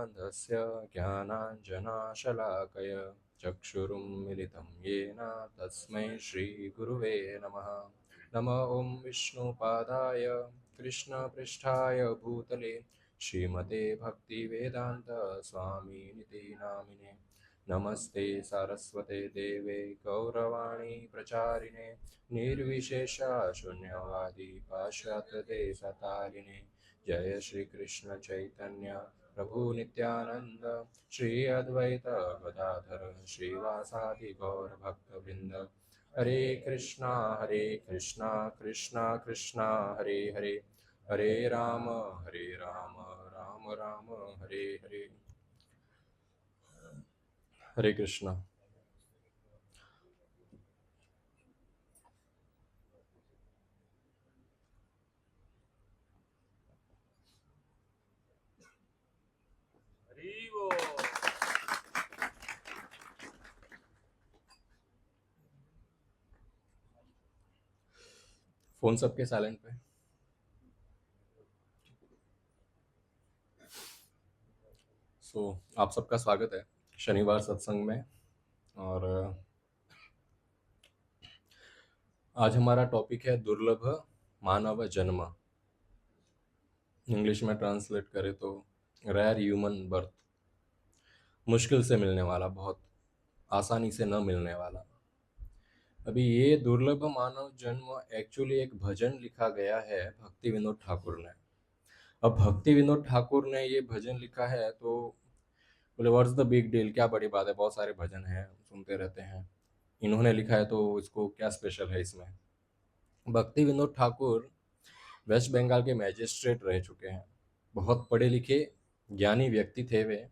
ज्ञानानन्दमयीन्द्रमन्दस्य ज्ञानाञ्जनाशलाकय चक्षुरुन्मिलितं येन तस्मै श्रीगुरुवे नमः। नमः ॐ विष्णुपादाय कृष्णपृष्ठाय भूतले श्रीमते भक्तिवेदान्त स्वामिनिति नामिने। नमस्ते सारस्वते देवे गौरवाणी प्रचारिणे निर्विशेष शून्यवादी पाश्चात्यदेशतारिणे। जय श्री कृष्ण चैतन्य प्रभु नित्यानंद श्री अद्वैत गदाधर श्रीवासादि गौर भक्तवृंद। हरे कृष्णा कृष्णा कृष्णा हरे हरे, हरे राम राम राम हरे हरे। हरे कृष्णा। फोन सबके साइलेंट पे। आप सबका स्वागत है शनिवार सत्संग में। और आज हमारा टॉपिक है दुर्लभ मानव जन्म। इंग्लिश में ट्रांसलेट करें तो रेयर ह्यूमन बर्थ। मुश्किल से मिलने वाला, बहुत आसानी से न मिलने वाला। अभी ये दुर्लभ मानव जन्म एक्चुअली एक भजन लिखा गया है भक्ति विनोद ठाकुर ने। अब भक्ति विनोद ठाकुर ने ये भजन लिखा है तो बोले व्हाट्स द बिग डील, क्या बड़ी बात है, बहुत सारे भजन हैं, सुनते रहते हैं। इन्होंने लिखा है तो इसको क्या स्पेशल है इसमें। भक्ति विनोद ठाकुर वेस्ट बंगाल के मैजिस्ट्रेट रह चुके हैं। बहुत पढ़े लिखे ज्ञानी व्यक्ति थे वे।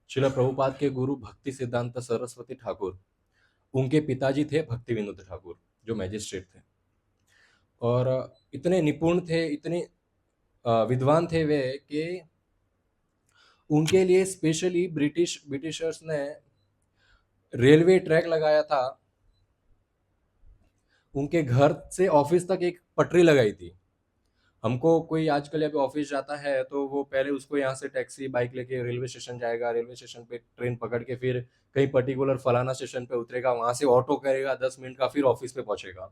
श्रील प्रभुपाद के गुरु भक्ति सिद्धांत सरस्वती ठाकुर, उनके पिताजी थे भक्ति विनोद ठाकुर जो मैजिस्ट्रेट थे। और इतने निपुण थे, इतने विद्वान थे वे कि उनके लिए स्पेशली ब्रिटिशर्स ने रेलवे ट्रैक लगाया था। उनके घर से ऑफिस तक एक पटरी लगाई थी। हमको कोई आजकल अभी ऑफिस जाता है तो वो पहले उसको यहाँ से टैक्सी बाइक लेके रेलवे स्टेशन जाएगा, रेलवे स्टेशन पे ट्रेन पकड़ के फिर कहीं पर्टिकुलर फलाना स्टेशन पे उतरेगा, वहां से ऑटो करेगा 10 मिनट का, फिर ऑफिस पे पहुंचेगा।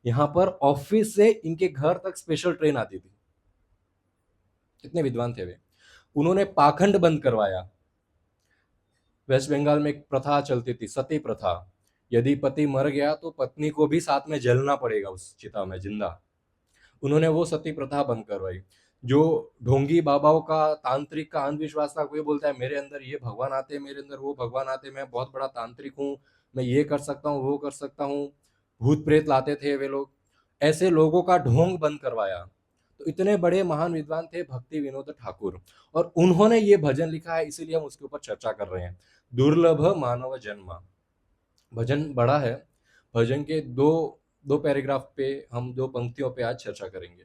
यहाँ पर ऑफिस से इनके घर तक स्पेशल ट्रेन आती थी। कितने विद्वान थे वे। उन्होंने पाखंड बंद करवाया। वेस्ट बंगाल में एक प्रथा चलती थी, सती प्रथा। यदि पति मर गया तो पत्नी को भी साथ में जलना पड़ेगा उस चिता में जिंदा। उन्होंने वो सती प्रथा बंद करवाई। जो ढोंगी बाबाओं का, तांत्रिक का अंधविश्वास था, कोई बोलता है मेरे अंदर ये भगवान आते, मेरे अंदर वो भगवान आते, मैं बहुत बड़ा तांत्रिक हूँ, मैं ये कर सकता हूँ, वो कर सकता हूँ, भूत प्रेत लाते थे वे लोग। ऐसे लोगों का ढोंग बंद करवाया। तो इतने बड़े महान विद्वान थे भक्ति विनोद ठाकुर, और उन्होंने ये भजन लिखा है, इसीलिए हम उसके ऊपर चर्चा कर रहे हैं। दुर्लभ मानव जन्म भजन बड़ा है। भजन के दो दो पैराग्राफ पे, हम दो पंक्तियों पे आज चर्चा करेंगे।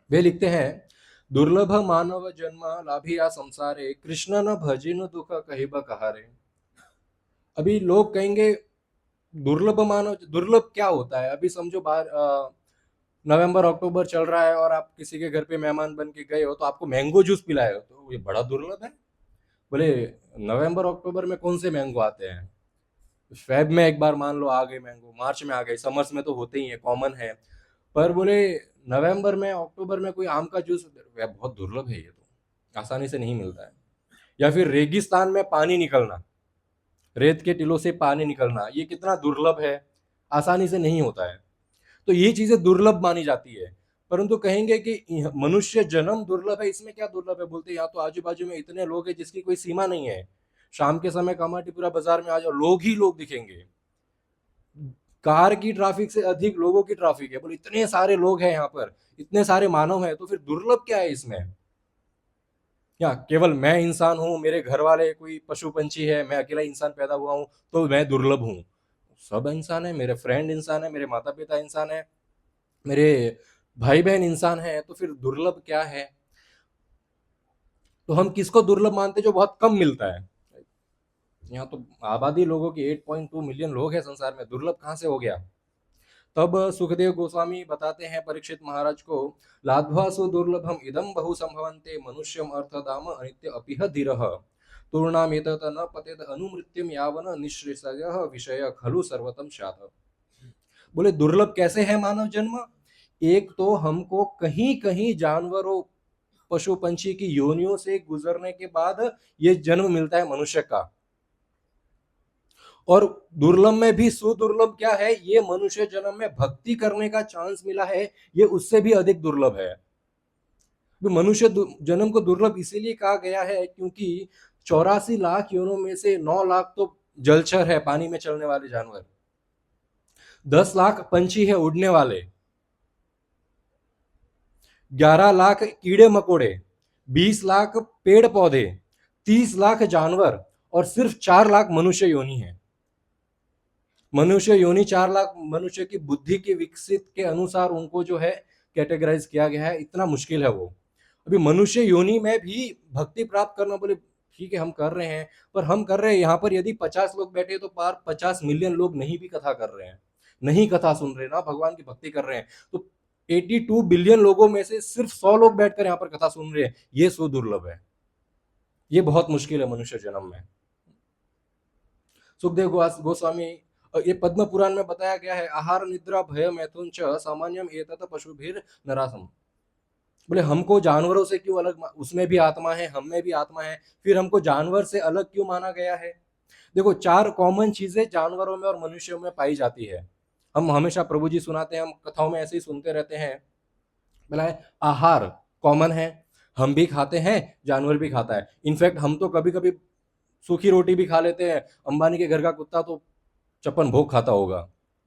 वे लिखते हैं, दुर्लभ मानव जन्म लाभिया संसारे, कृष्ण न भजिन दुख कहिब कहारे। अभी लोग कहेंगे दुर्लभ मानव, दुर्लभ क्या होता है। अभी समझो बाहर नवंबर अक्टूबर चल रहा है और आप किसी के घर पे मेहमान बन के गए हो तो आपको मैंगो जूस पिलाए हो, तो ये बड़ा दुर्लभ है। बोले नवंबर अक्टूबर में कौन से मैंगो आते हैं। फेब में एक बार मान लो आ गए मैंगो, मार्च में आ गए, समर्स में तो होते ही है, कॉमन है। पर बोले नवंबर में अक्टूबर में कोई आम का जूस, बहुत दुर्लभ है, ये तो आसानी से नहीं मिलता है। या फिर रेगिस्तान में पानी निकलना, रेत के टीलों से पानी निकलना, ये कितना दुर्लभ है, आसानी से नहीं होता है। तो ये चीजें दुर्लभ मानी जाती है। परंतु कहेंगे कि मनुष्य जन्म दुर्लभ है, इसमें क्या दुर्लभ है। बोलते यहाँ तो आजू बाजू में इतने लोग हैं जिसकी कोई सीमा नहीं है। शाम के समय कामाटीपुरा बाजार में आ जाओ, लोग ही लोग दिखेंगे। कार की ट्रैफिक से अधिक लोगों की ट्रैफिक है। बोले इतने सारे लोग हैं यहाँ पर, इतने सारे मानव हैं, तो फिर दुर्लभ क्या है इसमें। या केवल मैं इंसान हूं, मेरे घर वाले कोई पशु पंछी है, मैं अकेला इंसान पैदा हुआ हूं तो मैं दुर्लभ हूं। सब इंसान है, मेरे फ्रेंड इंसान है, मेरे माता पिता इंसान है, मेरे भाई बहन इंसान है, तो फिर दुर्लभ क्या है। तो हम किसको दुर्लभ मानते जो बहुत कम मिलता है। यहाँ तो आबादी लोगों की 8.2 मिलियन लोग हैं संसार में, दुर्लभ कहां से हो गया। तब सुखदेव गोस्वामी बताते हैं परीक्षित महाराज को, लाध्वा सुदुर्लभम इदम बहु संभवन्ते मनुष्यम अर्थधाम अनित्य अपिह धीरः तूर्णामेतत न पतेत अनुमृत्युम यावन निःश्रेषयः विषय खलु सर्वतम स्यात्। बोले दुर्लभ कैसे है मानव जन्म? एक तो हमको कहीं कहीं जानवरों पशु पंछी की योनियों से गुजरने के बाद ये जन्म मिलता है मनुष्य का, और दुर्लभ में भी सुदुर्लभ क्या है, ये मनुष्य जन्म में भक्ति करने का चांस मिला है, ये उससे भी अधिक दुर्लभ है। मनुष्य जन्म को दुर्लभ इसीलिए कहा गया है क्योंकि 84 लाख योनों में से 9 लाख तो जलचर है, पानी में चलने वाले जानवर, 10 लाख पंछी है उड़ने वाले, 11 लाख कीड़े मकोड़े, 20 लाख पेड़ पौधे, 30 लाख जानवर, और सिर्फ 4 लाख मनुष्य योनि है। मनुष्य योनि 4 लाख मनुष्य की बुद्धि के विकसित के अनुसार उनको जो है कैटेगराइज किया गया है, इतना मुश्किल है वो। अभी मनुष्य योनि में भी भक्ति प्राप्त करना, बोले ठीक है हम कर रहे हैं, पर हम कर रहे हैं यहाँ पर यदि 50 लोग बैठे तो पार 50 मिलियन लोग नहीं भी कथा कर रहे हैं, नहीं कथा सुन रहे ना भगवान की भक्ति कर रहे हैं, तो 82 बिलियन लोगों में से सिर्फ 100 लोग बैठकर यहाँ पर कथा सुन रहे हैं, ये सो दुर्लभ है, ये बहुत मुश्किल है मनुष्य जन्म में। सुखदेव गोस्वामी, ये पद्म पुराण में बताया गया है, आहार निद्रा भय मैथुन च सामान्यम एतत पशुभिर नरासम। बोले हमको जानवरों से क्यों अलग, उसमें भी आत्मा है, हम में भी आत्मा है, फिर हमको जानवर से अलग क्यों माना गया है? देखो 4 कॉमन चीजें जानवरों में और मनुष्यों में पाई जाती है। हम हमेशा प्रभु जी सुनाते हैं, हम कथाओं में ऐसे ही सुनते रहते हैं। बोला आहार कॉमन है, हम भी खाते हैं, जानवर भी खाता है। इनफैक्ट हम तो कभी कभी सूखी रोटी भी खा लेते हैं। अंबानी के घर का कुत्ता तो चप्पन भोग खाता होगा,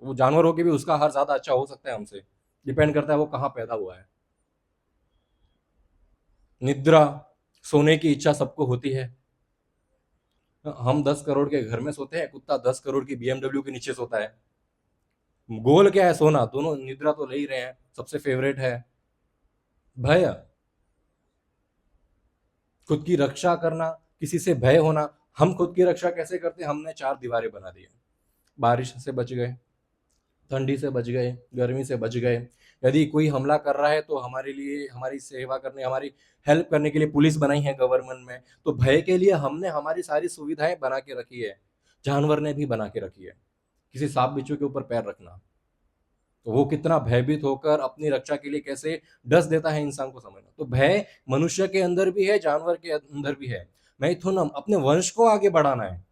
वो जानवर हो के भी उसका आहार ज्यादा अच्छा हो सकता है हमसे, डिपेंड करता है वो कहाँ पैदा हुआ है। निद्रा, सोने की इच्छा सबको होती है। हम 10 करोड़ के घर में सोते हैं, कुत्ता 10 करोड़ की BMW के नीचे सोता है। गोल क्या है? सोना। दोनों निद्रा तो ले ही रहे हैं, सबसे फेवरेट है। भय, खुद की रक्षा करना, किसी से भय होना। हम खुद की रक्षा कैसे करते हैं? हमने 4 दीवारें बना दी है। बारिश से बच गए, ठंडी से बच गए, गर्मी से बच गए। यदि कोई हमला कर रहा है तो हमारे लिए, हमारी सेवा करने, हमारी हेल्प करने के लिए पुलिस बनाई है गवर्नमेंट में, तो भय के लिए हमने हमारी सारी सुविधाएं बना के रखी है। जानवर ने भी बना के रखी है। किसी सांप बिच्छू के ऊपर पैर रखना, तो वो कितना भयभीत होकर अपनी रक्षा के लिए कैसे डस देता है इंसान को समझना। तो भय मनुष्य के अंदर भी है, जानवर के अंदर भी है। मैथुनम, अपने वंश को आगे बढ़ाना है।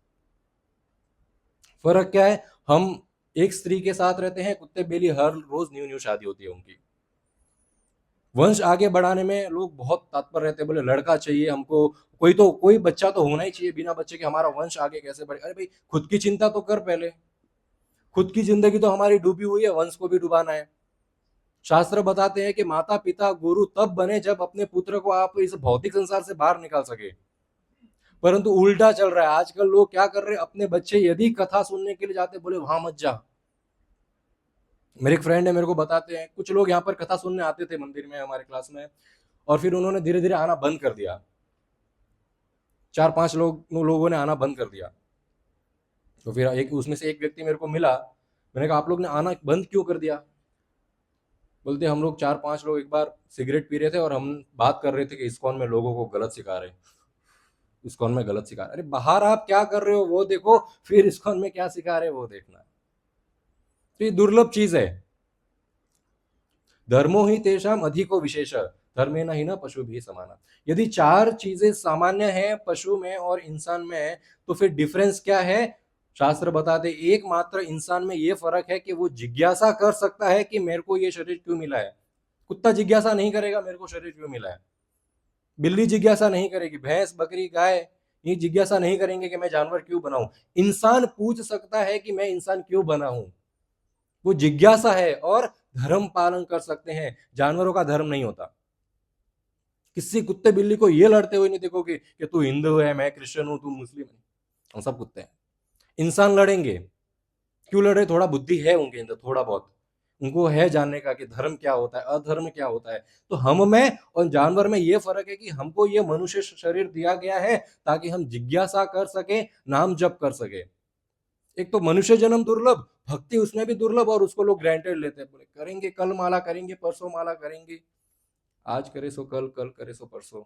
फर्क क्या है? हम एक स्त्री के साथ रहते हैं, कुत्ते बिल्ली हर रोज न्यू न्यू शादी होती है उनकी। वंश आगे बढ़ाने में लोग बहुत तत्पर रहते हैं, बोले लड़का चाहिए हमको, कोई बच्चा तो होना ही चाहिए, बिना बच्चे के हमारा वंश आगे कैसे बढ़े? अरे भाई खुद की चिंता तो कर पहले, खुद की जिंदगी तो हमारी डूबी हुई है, वंश को भी डुबाना है। शास्त्र बताते हैं कि माता पिता गुरु तब बने जब अपने पुत्र को आप इस भौतिक संसार से बाहर निकाल सके, परंतु उल्टा चल रहा है। आजकल लोग क्या कर रहे हैं, अपने बच्चे यदि कथा सुनने के लिए जाते, बोले वहां मत जा। मेरे एक फ्रेंड है, मेरे को बताते हैं, कुछ लोग यहाँ पर कथा सुनने आते थे मंदिर में हमारे क्लास में, और फिर उन्होंने धीरे धीरे आना बंद कर दिया। 4-5 लोगों ने आना बंद कर दिया। तो फिर एक उसमें से एक व्यक्ति मेरे को मिला, मैंने कहा आप लोग ने आना बंद क्यों कर दिया? बोलते हम लोग 4-5 लोग एक बार सिगरेट पी रहे थे और हम बात कर रहे थे कि इस्कॉन में लोगों को गलत सिखा रहे, इस्कॉन में गलत सिखा रहे। अरे बाहर आप क्या कर रहे हो वो देखो, फिर इस्कॉन में क्या सिखा रहे हो वो देखना। तो ये दुर्लभ चीज है। धर्मो ही तेषाम अधिको विशेष, धर्मे न ही न पशु भी समाना। यदि 4 चीजें सामान्य हैं पशु में और इंसान में, तो फिर डिफरेंस क्या है? शास्त्र बताते एकमात्र इंसान में ये फर्क है कि वो जिज्ञासा कर सकता है कि मेरे को ये शरीर क्यों मिला है। कुत्ता जिज्ञासा नहीं करेगा मेरे को शरीर क्यों मिला है, बिल्ली जिज्ञासा नहीं करेगी, भैंस बकरी गाय ये जिज्ञासा नहीं करेंगे कि मैं जानवर क्यों बना हूं। इंसान पूछ सकता है कि मैं इंसान क्यों बना हूं, वो जिज्ञासा है, और धर्म पालन कर सकते हैं। जानवरों का धर्म नहीं होता। किसी कुत्ते बिल्ली को ये लड़ते हुए नहीं देखोगे कि तू हिंदू है, मैं क्रिश्चियन हूं, तू मुस्लिम है। हम सब कुत्ते हैं। इंसान लड़ेंगे, क्यों लड़े? थोड़ा बुद्धि है उनके अंदर, थोड़ा बहुत उनको है जानने का कि धर्म क्या होता है, अधर्म क्या होता है। तो हम में और जानवर में ये फर्क है कि हमको ये मनुष्य शरीर दिया गया है ताकि हम जिज्ञासा कर सके, नाम जप कर सके। एक तो मनुष्य जन्म दुर्लभ, भक्ति उसमें भी दुर्लभ, और उसको लोग ग्रांटेड लेते हैं, बोले करेंगे कल माला करेंगे, परसों माला करेंगे, आज करे सो कल, कल करे सो परसों।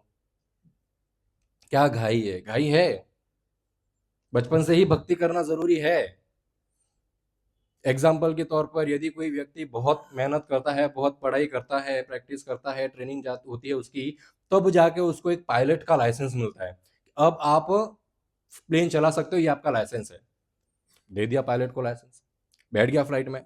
क्या घाई है? घाई है? बचपन से ही भक्ति करना जरूरी है। एग्जाम्पल के तौर पर यदि कोई व्यक्ति बहुत मेहनत करता है, बहुत पढ़ाई करता है, प्रैक्टिस करता है, ट्रेनिंग होती है उसकी, तब जाके उसको एक पायलट का लाइसेंस मिलता है। अब आप प्लेन चला सकते हो, ये आपका लाइसेंस है। दे दिया पायलट को लाइसेंस, बैठ गया फ्लाइट में।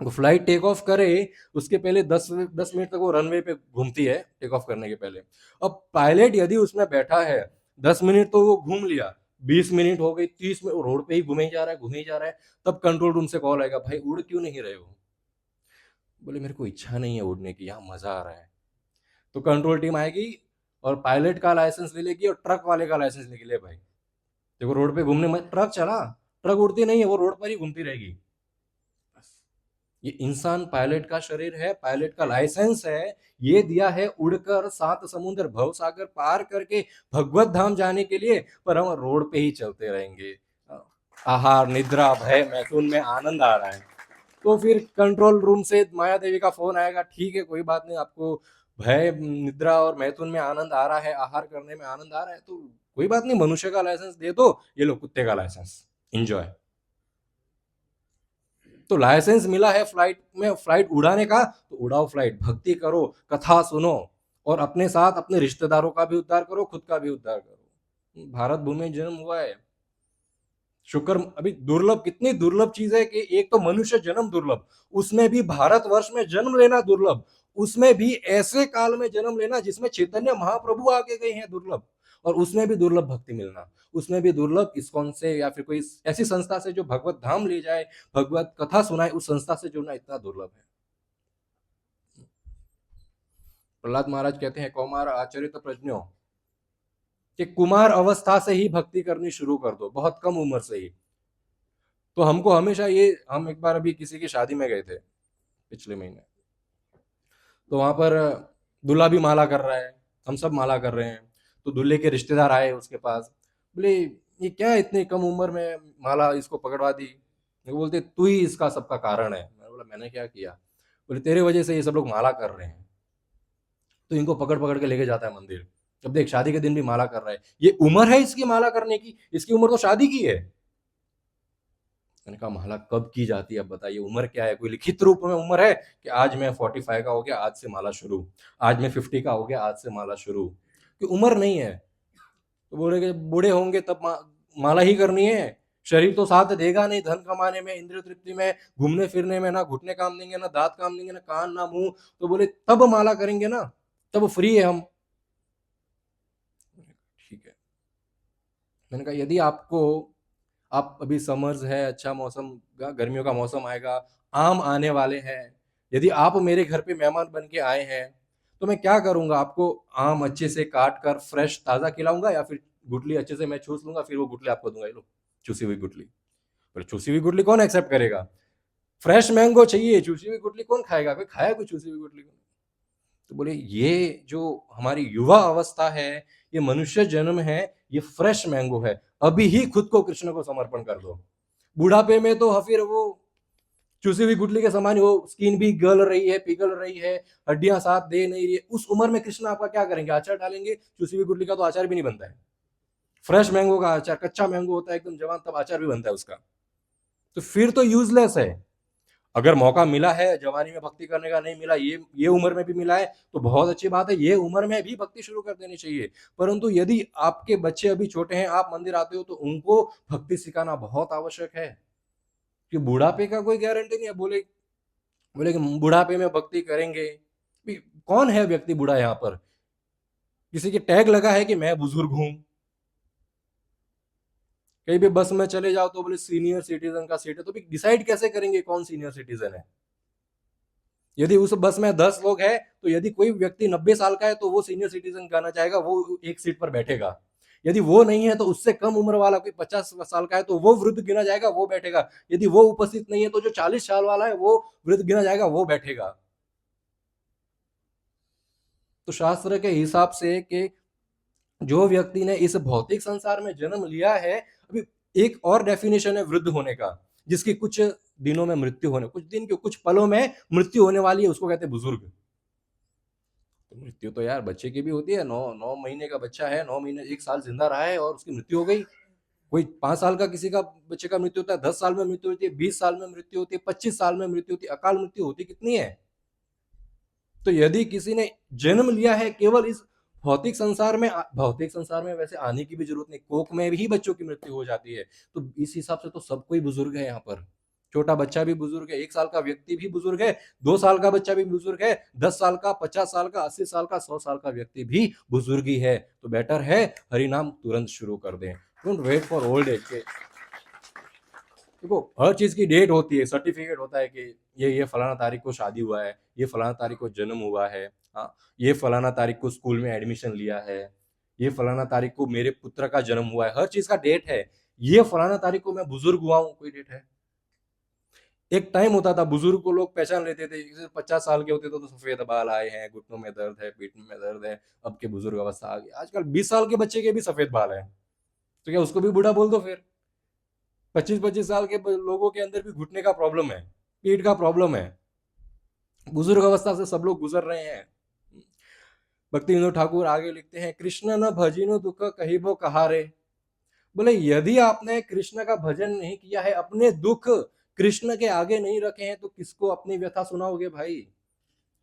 वो फ्लाइट टेक ऑफ करे उसके पहले 10 मिनट तक वो रनवे पे घूमती है टेक ऑफ करने के पहले। अब पायलट यदि उसमें बैठा है 10 मिनट तो वो घूम लिया, 20 मिनट हो गई, 30 मिनट रोड पे ही घूमे ही जा रहा है, घूमे ही जा रहा है। तब कंट्रोल रूम से कॉल आएगा, भाई उड़ क्यों नहीं रहे हो? बोले मेरे को इच्छा नहीं है उड़ने की, यहाँ मजा आ रहा है। तो कंट्रोल टीम आएगी और पायलट का लाइसेंस ले लेगी और ट्रक वाले का लाइसेंस लेके, ले भाई देखो रोड पे घूमने में ट्रक चला, ट्रक उड़ती नहीं है, वो रोड पर ही घूमती रहेगी। ये इंसान पायलट का शरीर है, पायलट का लाइसेंस है, ये दिया है उड़कर 7 समुद्र भव सागर पार करके भगवत धाम जाने के लिए, पर हम रोड पे ही चलते रहेंगे। आहार निद्रा भय मैथुन में आनंद आ रहा है। तो फिर कंट्रोल रूम से माया देवी का फोन आएगा, ठीक है कोई बात नहीं, आपको भय निद्रा और मैथुन में आनंद आ रहा है, आहार करने में आनंद आ रहा है, तो कोई बात नहीं, मनुष्य का लाइसेंस दे दो, ये लो कुत्ते का लाइसेंस, एंजॉय। तो लाइसेंस मिला है फ्लाइट में, फ्लाइट उड़ाने का, तो उड़ाओ फ्लाइट, भक्ति करो, कथा सुनो, और अपने साथ अपने रिश्तेदारों का भी उद्धार करो, खुद का भी उद्धार करो। भारत भूमि में जन्म हुआ है, शुक्र। अभी दुर्लभ, कितनी दुर्लभ चीज है कि एक तो मनुष्य जन्म दुर्लभ, उसमें भी भारतवर्ष में जन्म लेना दुर्लभ, उसमें भी ऐसे काल में जन्म लेना जिसमें चैतन्य महाप्रभु आके गए हैं, दुर्लभ। और उसमें भी दुर्लभ भक्ति मिलना, उसमें भी दुर्लभ इस्कॉन से या फिर कोई ऐसी संस्था से जो भगवत धाम ले जाए, भगवत कथा सुनाए, उस संस्था से जुड़ना इतना दुर्लभ है। प्रहलाद महाराज कहते हैं, कौमार आचरित प्रज्ञो, कि कुमार अवस्था से ही भक्ति करनी शुरू कर दो, बहुत कम उम्र से ही। तो हमको हमेशा ये, हम एक बार अभी किसी की शादी में गए थे पिछले महीने, तो वहां पर दूल्हा भी माला कर रहा है, हम सब माला कर रहे हैं, तो दूल्हे के रिश्तेदार आए उसके पास, बोले ये क्या है, इतनी कम उम्र में माला इसको पकड़वा दी? वो बोलते तू ही इसका सबका कारण है। मैंने बोला मैंने क्या किया? बोले तेरे वजह से ये सब लोग माला कर रहे हैं, तो इनको पकड़ पकड़ के लेके जाता है मंदिर। अब देख शादी के दिन भी माला कर रहा है, ये उम्र है इसकी माला करने की? इसकी उम्र तो शादी की है। मैंने कहा माला कब की जाती है, अब बताइए, उम्र क्या है? कोई लिखित रूप में उम्र है कि आज मैं 45 का हो गया आज से माला शुरू, आज मैं 50 का हो गया आज से माला शुरू? कि उम्र नहीं है। तो बोले कि बूढ़े होंगे तब माला ही करनी है, शरीर तो साथ देगा नहीं, धन कमाने में, इंद्रिय तृप्ति में, घूमने फिरने में, ना घुटने काम देंगे, ना दांत काम देंगे, ना कान, ना मुंह। तो बोले तब माला करेंगे ना, तब फ्री है हम। ठीक है। मैंने कहा यदि आपको, आप अभी समर्स है, अच्छा मौसम, गर्मियों का मौसम आएगा, आम आने वाले हैं, यदि आप मेरे घर पे मेहमान बन के आए हैं, तो मैं क्या करूंगा? आपको आम अच्छे से काट कर फ्रेश ताजा खिलाऊंगा, या फिर गुठली अच्छे से मैं चूस लूंगा, फिर वो गुठली आपको दूंगा, ये लो चूसी हुई गुठली। पर चूसी हुई गुठली कौन एक्सेप्ट करेगा? फ्रेश मैंगो चाहिए, चूसी हुई गुठली कौन खाएगा? कोई खाया कोई चूसी हुई गुठली? तो बोले ये जो हमारी युवा अवस्था है, ये मनुष्य जन्म है, ये फ्रेश मैंगो है, अभी ही खुद को कृष्ण को समर्पण कर दो। बुढ़ापे में तो फिर वो चूसी हुई गुठली के समान, वो स्किन भी गल रही है, पिघल रही है, हड्डियां साथ दे नहीं रही है, उस उम्र में कृष्ण आपका क्या करेंगे? अचार डालेंगे? चूसी हुई गुठली का तो अचार भी नहीं बनता है। फ्रेश मैंगो का अचार, कच्चा मैंगो होता है एकदम जवान, तब अचार भी बनता है उसका। तो फिर तो यूजलेस है। अगर मौका मिला है जवानी में भक्ति करने का, नहीं मिला ये उम्र में भी मिला है, तो बहुत अच्छी बात है, ये उम्र में भी भक्ति शुरू कर देनी चाहिए। परंतु यदि आपके बच्चे अभी छोटे हैं, आप मंदिर आते हो, तो उनको भक्ति सिखाना बहुत आवश्यक है, कि बुढ़ापे का कोई गारंटी नहीं है। बोले बोले कि बुढ़ापे में भक्ति करेंगे, कौन है व्यक्ति बूढ़ा यहाँ पर? किसी के टैग लगा है कि मैं बुजुर्ग हूं? कहीं भी बस में चले जाओ तो बोले सीनियर सिटीजन का सीट है, तो भी डिसाइड कैसे करेंगे कौन सीनियर सिटीजन है? यदि उस बस में 10 लोग हैं, तो यदि कोई व्यक्ति 90 साल का है, तो वो सीनियर सिटीजन कहना चाहेगा, वो एक सीट पर बैठेगा। यदि वो नहीं है, तो उससे कम उम्र वाला कोई 50 साल का है, तो वो वृद्ध गिना जाएगा, वो बैठेगा। यदि वो उपस्थित नहीं है, तो जो 40 साल वाला है वो वृद्ध गिना जाएगा, वो बैठेगा। तो शास्त्र के हिसाब से कि जो व्यक्ति ने इस भौतिक संसार में जन्म लिया है, अभी एक और डेफिनेशन है वृद्ध होने का, जिसकी कुछ दिनों में मृत्यु होने, कुछ दिन के कुछ पलों में मृत्यु होने वाली है, उसको कहते हैं बुजुर्ग। तो मृत्यु तो यार बच्चे की भी होती है, 9 महीने का बच्चा है, 9 महीने 1 साल जिंदा रहा है और उसकी मृत्यु हो गई। कोई 5 साल का किसी का बच्चे का मृत्यु होता है, 10 साल में मृत्यु होती है, 20 साल में मृत्यु होती है, 25 साल में मृत्यु होती है, अकाल मृत्यु होती कितनी है। तो यदि किसी ने जन्म लिया है केवल इस भौतिक संसार में, भौतिक संसार में वैसे आने की भी जरूरत नहीं, कोख में भी बच्चों की मृत्यु हो जाती है, तो इस हिसाब से तो सब कोई बुजुर्ग है यहाँ पर। छोटा बच्चा भी बुजुर्ग है, 1 साल का व्यक्ति भी बुजुर्ग है, 2 साल का बच्चा भी बुजुर्ग है, 10 साल का, 50 साल का, 80 साल का, 100 साल का व्यक्ति भी बुजुर्ग ही है। तो बेटर है हरिनाम तुरंत शुरू कर दें, don't wait for old age. देखो हर चीज की डेट होती है, सर्टिफिकेट होता है कि ये फलाना तारीख को शादी हुआ है, ये फलाना तारीख को जन्म हुआ है, हाँ, ये फलाना तारीख को स्कूल में एडमिशन लिया है, ये फलाना तारीख को मेरे पुत्र का जन्म हुआ है, हर चीज का डेट है। ये फलाना तारीख को मैं बुजुर्ग हुआ हूँ, कोई डेट है। एक टाइम होता था बुजुर्ग को लोग पहचान लेते थे, 50 साल के होते थे तो सफेद बाल आए हैं, घुटनों में दर्द है, पीठ में दर्द है, अब के बुजुर्ग अवस्था आ गई। आजकल 20 साल के बच्चे के भी सफेद बाल है, तो क्या उसको भी बूढ़ा बोल दो फिर। 25-25 साल के लोगों के अंदर भी घुटने का प्रॉब्लम है, पीठ का प्रॉब्लम है, बुजुर्ग अवस्था से सब लोग गुजर रहे हैं। भक्ति विनोद ठाकुर आगे लिखते हैं, कृष्ण न भजिनो दुख कहिबो कहारे। बोले यदि आपने कृष्ण का भजन नहीं किया है, अपने दुख कृष्ण के आगे नहीं रखे हैं, तो किसको अपनी व्यथा सुनाओगे भाई।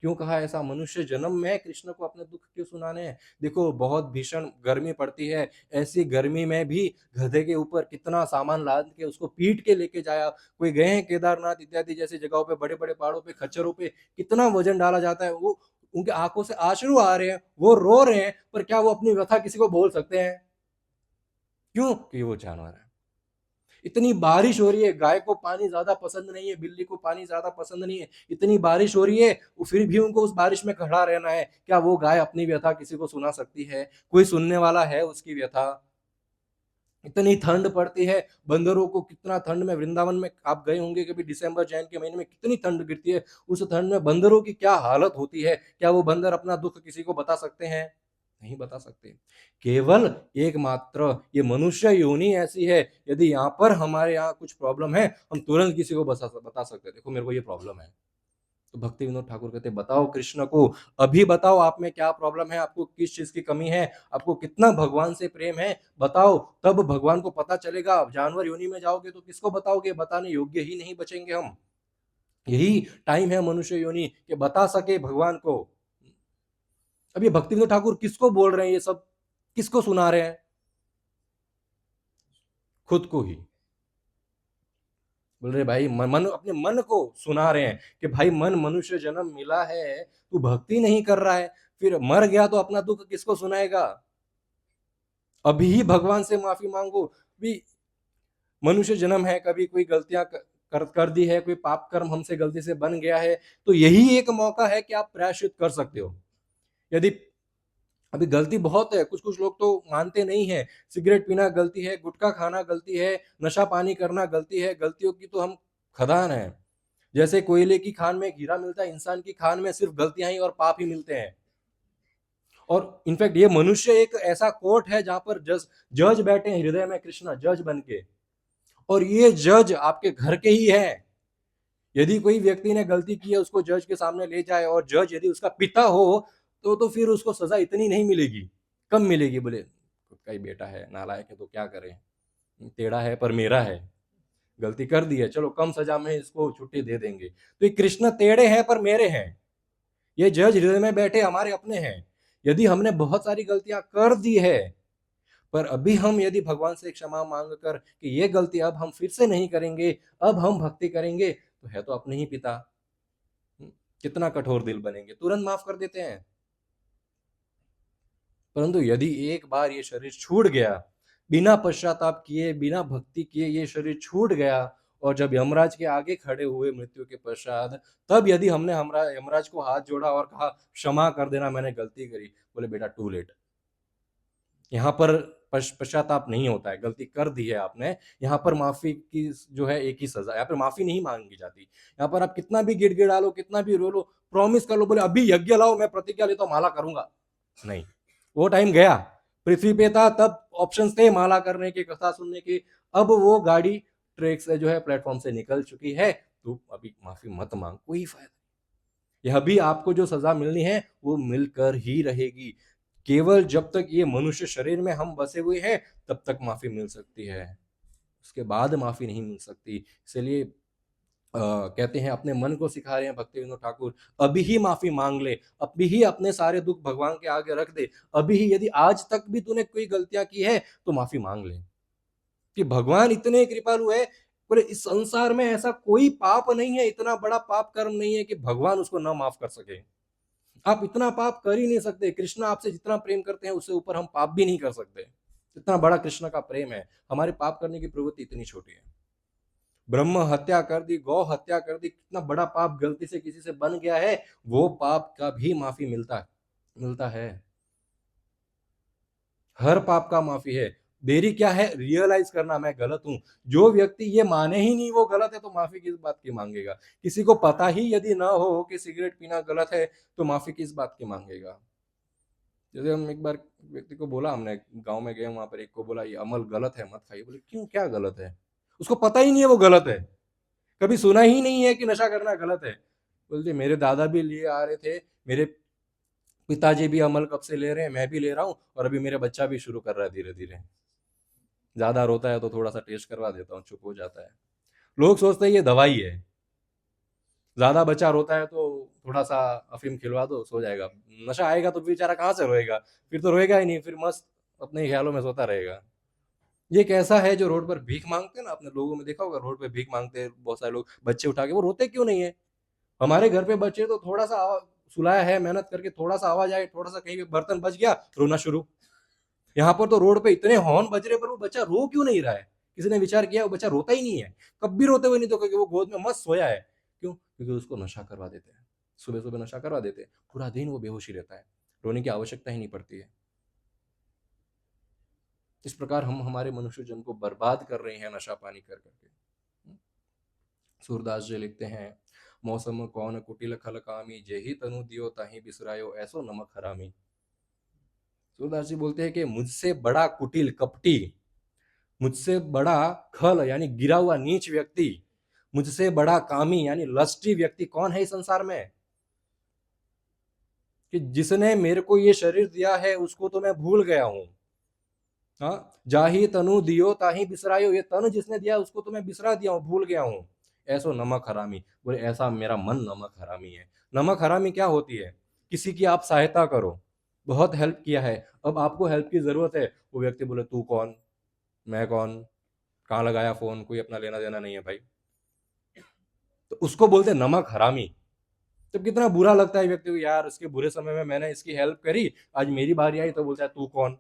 क्यों कहा ऐसा, मनुष्य जन्म में कृष्ण को अपने दुख क्यों सुनाने हैं। देखो बहुत भीषण गर्मी पड़ती है, ऐसी गर्मी में भी गधे के ऊपर कितना सामान लाद के उसको पीट के लेके जाया। कोई गए हैं केदारनाथ इत्यादि जैसी जगहों पे, बड़े बड़े पहाड़ों पे, खच्चरों पे कितना वजन डाला जाता है। वो उनके आंखों से आंसू आ रहे हैं, वो रो रहे हैं, पर क्या वो अपनी व्यथा किसी को बोल सकते हैं। क्यों कि वो जानवर है। इतनी बारिश हो रही है, गाय को पानी ज्यादा पसंद नहीं है, बिल्ली को पानी ज्यादा पसंद नहीं है, इतनी बारिश हो रही है, फिर भी उनको उस बारिश में खड़ा रहना है। क्या वो गाय अपनी व्यथा किसी को सुना सकती है, कोई सुनने वाला है उसकी व्यथा। इतनी ठंड पड़ती है, बंदरों को कितना ठंड में, वृंदावन में आप गए होंगे कभी, दिसंबर जैन के महीने में कितनी ठंड गिरती है, उस ठंड में बंदरों की क्या हालत होती है। क्या वो बंदर अपना दुख किसी को बता सकते हैं, नहीं बता सकते। केवल एकमात्र ये मनुष्य योनि ऐसी है, यदि यहाँ पर हमारे यहाँ कुछ प्रॉब्लम है, हम तुरंत किसी को बता सकते हैं, देखो मेरे को ये प्रॉब्लम है। तो भक्ति विनोद ठाकुर कहते बताओ कृष्ण को, अभी बताओ आप में क्या प्रॉब्लम है, आपको किस चीज की कमी है, आपको कितना भगवान से प्रेम है, बताओ, तब भगवान को पता चलेगा। जानवर योनि में जाओगे तो किसको बताओगे, बताने योग्य ही नहीं बचेंगे हम। यही टाइम है मनुष्य योनि कि बता सके भगवान को। अब ये भक्ति विनोद ठाकुर किसको बोल रहे हैं, ये सब किसको सुना रहे हैं, खुद को ही। बोल रहे भाई मन अपने मन को सुना रहे हैं कि भाई मन, मनुष्य जन्म मिला है, तू भक्ति नहीं कर रहा है, फिर मर गया तो अपना दुख किसको सुनाएगा। अभी ही भगवान से माफी मांगो। भी मनुष्य जन्म है, कभी कोई गलतियां कर दी है, कोई पाप कर्म हमसे गलती से बन गया है, तो यही एक मौका है कि आप प्रायश्चित कर सकते हो। यदि अभी गलती बहुत है, कुछ कुछ लोग तो मानते नहीं है, सिगरेट पीना गलती है, गुटखा खाना गलती है, नशा पानी करना गलती है, गलतियों की तो हम खदान है। जैसे कोयले की खान में हीरा मिलता है, इंसान की खान में सिर्फ गलतियां ही और पाप ही मिलते हैं। और इनफैक्ट ये मनुष्य एक ऐसा कोर्ट है जहां पर जज बैठे हैं हृदय में, कृष्णा जज बन के, और ये जज आपके घर के ही है। यदि कोई व्यक्ति ने गलती की है, उसको जज के सामने ले जाए, और जज यदि उसका पिता हो, तो फिर उसको सजा इतनी नहीं मिलेगी, कम मिलेगी। बोले खुद का ही बेटा है, नालायक है, तो क्या करें, टेढ़ा है पर मेरा है, गलती कर दी है, चलो कम सजा में इसको छुट्टी दे देंगे। तो ये कृष्ण टेढ़े हैं पर मेरे हैं, ये जज हृदय में बैठे हमारे अपने हैं। यदि हमने बहुत सारी गलतियां कर दी है, पर अभी हम यदि भगवान से क्षमा मांग कर कि ये गलती अब हम फिर से नहीं करेंगे, अब हम भक्ति करेंगे, तो है तो अपने ही पिता। कितना कठोर दिल बनेंगे, तुरंत माफ कर देते हैं। परंतु यदि एक बार ये शरीर छूट गया, बिना पश्चाताप किए, बिना भक्ति किए ये शरीर छूट गया, और जब यमराज के आगे खड़े हुए मृत्यु के पश्चात, तब यदि हमने यमराज को हाथ जोड़ा और कहा क्षमा कर देना, मैंने गलती करी, बोले बेटा टू लेट। यहाँ पर पश्चाताप नहीं होता है, गलती कर दी है आपने, यहाँ पर माफी की जो है एक ही सजा, यहाँ पर माफी नहीं मांगी जाती। यहाँ पर आप कितना भी गिड़गिड़ा लो, कितना भी रो लो, प्रॉमिस कर लो, बोले अभी यज्ञ लाओ, मैं प्रतिज्ञा लेता हूँ, माला करूंगा, नहीं, वो टाइम गया। पृथ्वी पे था तब ऑप्शंस थे माला करने के, कथा सुनने के, अब वो गाड़ी ट्रैक से जो है प्लेटफॉर्म से निकल चुकी है, तो अभी माफी मत मांग, कोई फायदा। यह भी आपको जो सजा मिलनी है वो मिलकर ही रहेगी। केवल जब तक ये मनुष्य शरीर में हम बसे हुए हैं तब तक माफी मिल सकती है, उसके बाद माफी नहीं मिल सकती। इसलिए कहते हैं, अपने मन को सिखा रहे हैं भक्ति विनोद ठाकुर, अभी ही माफी मांग ले, अभी ही अपने सारे दुख भगवान के आगे रख दे, अभी ही यदि आज तक भी तूने कोई गलतियां की है तो माफी मांग ले, कि भगवान इतने कृपालु है। बोले इस संसार में ऐसा कोई पाप नहीं है, इतना बड़ा पाप कर्म नहीं है कि भगवान उसको ना माफ कर सके। आप इतना पाप कर ही नहीं सकते, कृष्ण आपसे जितना प्रेम करते हैं उससे ऊपर हम पाप भी नहीं कर सकते, इतना बड़ा कृष्ण का प्रेम है। हमारे पाप करने की प्रवृत्ति इतनी छोटी है। ब्रह्म हत्या कर दी, गौ हत्या कर दी, कितना बड़ा पाप गलती से किसी से बन गया है, वो पाप का भी माफी मिलता है। हर पाप का माफी है। देरी क्या है, रियलाइज करना मैं गलत हूं। जो व्यक्ति ये माने ही नहीं वो गलत है तो माफी किस बात की मांगेगा। किसी को पता ही यदि ना हो कि सिगरेट पीना गलत है तो माफी किस बात की मांगेगा। जैसे हम एक बार व्यक्ति को बोला, हमने गांव में गए, वहां पर एक को बोला ये अमल गलत है मत खाइए। बोले क्यों, क्या गलत है? उसको पता ही नहीं है वो गलत है, कभी सुना ही नहीं है कि नशा करना गलत है। बोलते मेरे दादा भी लिए आ रहे थे, मेरे पिताजी भी अमल कब से ले रहे हैं, मैं भी ले रहा हूँ, और अभी मेरा बच्चा भी शुरू कर रहा है धीरे धीरे। ज्यादा रोता है तो थोड़ा सा टेस्ट करवा देता हूँ, चुप हो जाता है। लोग सोचते हैं ये दवाई है। ज्यादा बच्चा रोता है तो थोड़ा सा अफीम खिलवा दो, सो जाएगा। नशा आएगा तो बेचारा कहाँ से रोएगा, फिर तो रोएगा ही नहीं, फिर मस्त अपने ख्यालों में सोता रहेगा। ये कैसा है जो रोड पर भीख मांगते हैं ना, आपने लोगों में देखा होगा, रोड पे भीख मांगते हैं बहुत सारे लोग बच्चे उठा के, वो रोते क्यों नहीं है? हमारे घर पे बच्चे तो थोड़ा सा सुलाया है मेहनत करके, थोड़ा सा आवाज आए, थोड़ा सा कहीं भी बर्तन बच गया, रोना शुरू। यहाँ पर तो रोड पे इतने हॉर्न बज रहे पर वो बच्चा रो क्यों नहीं रहा है? किसी ने विचार किया? वो बच्चा रोता ही नहीं है, कब भी रोते हुए नहीं तो, क्योंकि वो गोद में मस्त सोया है। क्यों? क्योंकि उसको नशा करवा देते हैं, सुबह सुबह नशा करवा देते हैं, पूरा दिन वो बेहोशी रहता है, रोने की आवश्यकता ही नहीं पड़ती है। इस प्रकार हम हमारे मनुष्य जन्म को बर्बाद कर रहे हैं नशा पानी कर करके। सूरदास जी लिखते हैं, मौसम कौन कुटिल खल कामी, जेहि तनु दियो ताहि बिसरायो, ऐसो नमक हरामी। सूरदास जी बोलते हैं कि मुझसे बड़ा कुटिल कपटी, मुझसे बड़ा खल यानी गिरा हुआ नीच व्यक्ति, मुझसे बड़ा कामी यानी लस्टी व्यक्ति कौन है इस संसार में? कि जिसने मेरे को ये शरीर दिया है उसको तो मैं भूल गया हूं। हाँ, जाही तनु दियो ताही बिसरायो, ये तन जिसने दिया उसको तो मैं बिसरा दिया हूँ, भूल गया हूँ। ऐसो नमक हरामी, बोले ऐसा मेरा मन नमक हरामी है। नमक हरामी क्या होती है? किसी की आप सहायता करो, बहुत हेल्प किया है, अब आपको हेल्प की जरूरत है, वो व्यक्ति बोले तू कौन, मैं कौन, कहाँ लगाया फोन, कोई अपना लेना देना नहीं है भाई, तो उसको बोलते नमक हरामी। तो कितना बुरा लगता है व्यक्ति को, यार उसके बुरे समय में मैंने इसकी हेल्प करी, आज मेरी बारी आई तो बोलता है तू कौन।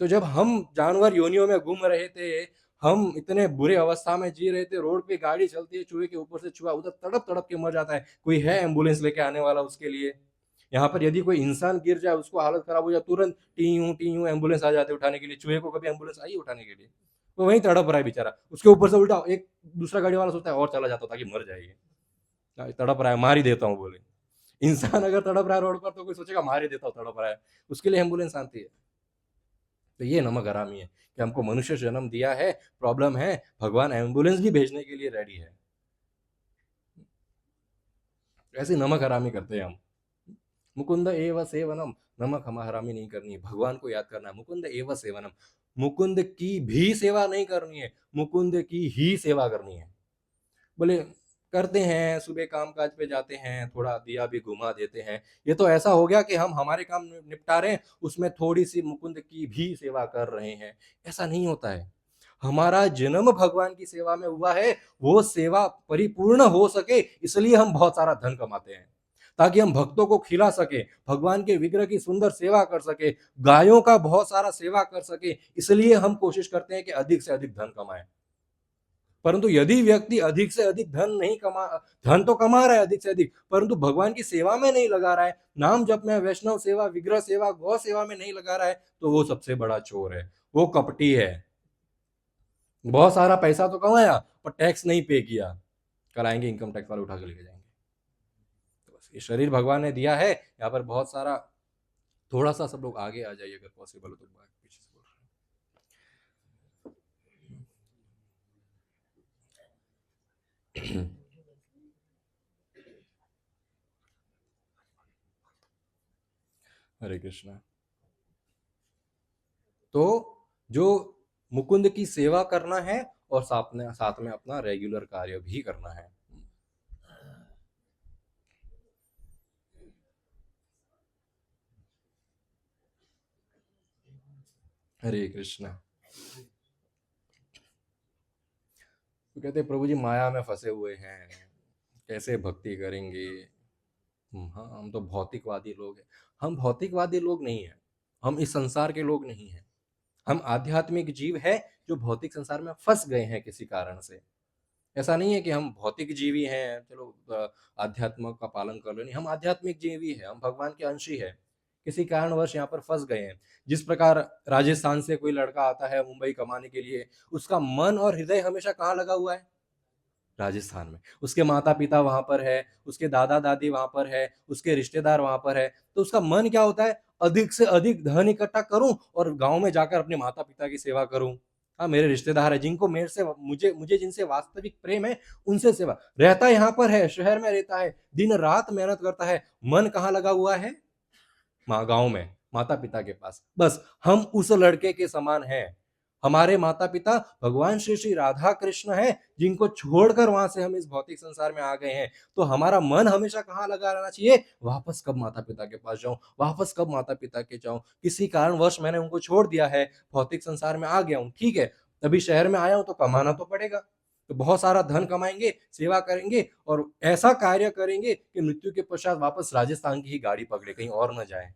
तो जब हम जानवर योनियों में घूम रहे थे, हम इतने बुरे अवस्था में जी रहे थे, रोड पे गाड़ी चलती है, चूहे के ऊपर से चूहा उधर तड़प तड़प के मर जाता है, कोई है एम्बुलेंस लेके आने वाला उसके लिए? यहाँ पर यदि कोई इंसान गिर जाए, उसको हालत खराब हो जाए, तुरंत टी यूं एम्बुलेंस आ जाते उठाने के लिए। चूहे को कभी एम्बुलेंस आई उठाने के लिए? वो वहीं तड़प रहा है बेचारा, उसके ऊपर से उल्टा एक दूसरा गाड़ी वाला सोचता है और चला जाता ताकि मर जाएगी, तड़प रहा है मार ही देता हूँ बोले। इंसान अगर तड़प रहा है रोड पर तो कोई सोचेगा मार ही देता हूँ, तड़प रहा है, उसके लिए एम्बुलेंस आती है। तो ये नमक हरामी है कि हमको मनुष्य जन्म दिया है, प्रॉब्लम है, भगवान एम्बुलेंस भी भेजने के लिए रेडी है। ऐसे नमक हरामी करते हैं हम। मुकुंद एव सेवनम, नमक हम हरामी नहीं करनी है, भगवान को याद करना है। मुकुंद एव सेवनम, मुकुंद की भी सेवा नहीं करनी है, मुकुंद की ही सेवा करनी है। बोले करते हैं, सुबह काम काज पे जाते हैं, थोड़ा दिया भी घुमा देते हैं, ये तो ऐसा हो गया कि हम हमारे काम निपटा रहे हैं, उसमें थोड़ी सी मुकुंद की भी सेवा कर रहे हैं। ऐसा नहीं होता है। हमारा जन्म भगवान की सेवा में हुआ है, वो सेवा परिपूर्ण हो सके इसलिए हम बहुत सारा धन कमाते हैं, ताकि हम भक्तों को खिला सके, भगवान के विग्रह की सुंदर सेवा कर सके, गायों का बहुत सारा सेवा कर सके, इसलिए हम कोशिश करते हैं कि अधिक से अधिक धन कमाएं। परंतु यदि व्यक्ति अधिक से अधिक धन नहीं कमा, धन तो कमा रहा है अधिक से अधिक, परंतु भगवान की सेवा में नहीं लगा रहा है, नाम जप में, वैष्णव सेवा, विग्रह सेवा, गौ सेवा में नहीं लगा रहा है, तो वो सबसे बड़ा चोर है, वो कपटी है। बहुत सारा पैसा तो कमाया पर टैक्स नहीं पे किया, कल आएंगे इनकम टैक्स वाले उठा के लेके जाएंगे। तो बस ये शरीर भगवान ने दिया है, यहाँ पर बहुत सारा, थोड़ा सा सब लोग आगे आ जाइए अगर पॉसिबल हो तो, पीछे से हरे कृष्णा। तो जो मुकुंद की सेवा करना है और साथ में अपना रेगुलर कार्य भी करना है। हरे कृष्णा। तो कहते प्रभु जी माया में फंसे हुए हैं, कैसे भक्ति करेंगे। हाँ, हम तो भौतिकवादी लोग हैं। हम भौतिकवादी लोग नहीं हैं, हम इस संसार के लोग नहीं हैं। हम आध्यात्मिक जीव है जो भौतिक संसार में फंस गए हैं किसी कारण से। ऐसा नहीं है कि हम भौतिक जीवी हैं, चलो आध्यात्म का पालन कर लो, नहीं, हम आध्यात्मिक जीवी हैं, हम भगवान के अंश ही है। किसी कारणवश यहाँ पर फंस गए हैं। जिस प्रकार राजस्थान से कोई लड़का आता है मुंबई कमाने के लिए, उसका मन और हृदय हमेशा कहाँ लगा हुआ है? राजस्थान में। उसके माता पिता वहां पर है, उसके दादा दादी वहां पर है, उसके रिश्तेदार वहां पर है। तो उसका मन क्या होता है? अधिक से अधिक धन इकट्ठा करूं और गांव में जाकर अपने माता पिता की सेवा करूं। हाँ, मेरे रिश्तेदार है जिनको मेरे से मुझे मुझे जिनसे वास्तविक प्रेम है, उनसे सेवा। रहता यहाँ पर है, शहर में रहता है, दिन रात मेहनत करता है, मन कहाँ लगा हुआ है? माँ गांव में, माता पिता के पास। बस हम उस लड़के के समान हैं। हमारे माता पिता भगवान श्री श्री राधा कृष्ण है, जिनको छोड़कर वहां से हम इस भौतिक संसार में आ गए हैं। तो हमारा मन हमेशा कहाँ लगा रहना चाहिए? वापस कब माता पिता के पास जाऊं, वापस कब माता पिता के जाऊं। किसी कारणवश मैंने उनको छोड़ दिया है, भौतिक संसार में आ गया हूं, ठीक है, अभी शहर में आया हूं तो कमाना तो पड़ेगा। तो बहुत सारा धन कमाएंगे, सेवा करेंगे और ऐसा कार्य करेंगे कि मृत्यु के पश्चात वापस राजस्थान की ही गाड़ी पकड़े, कहीं और न जाए,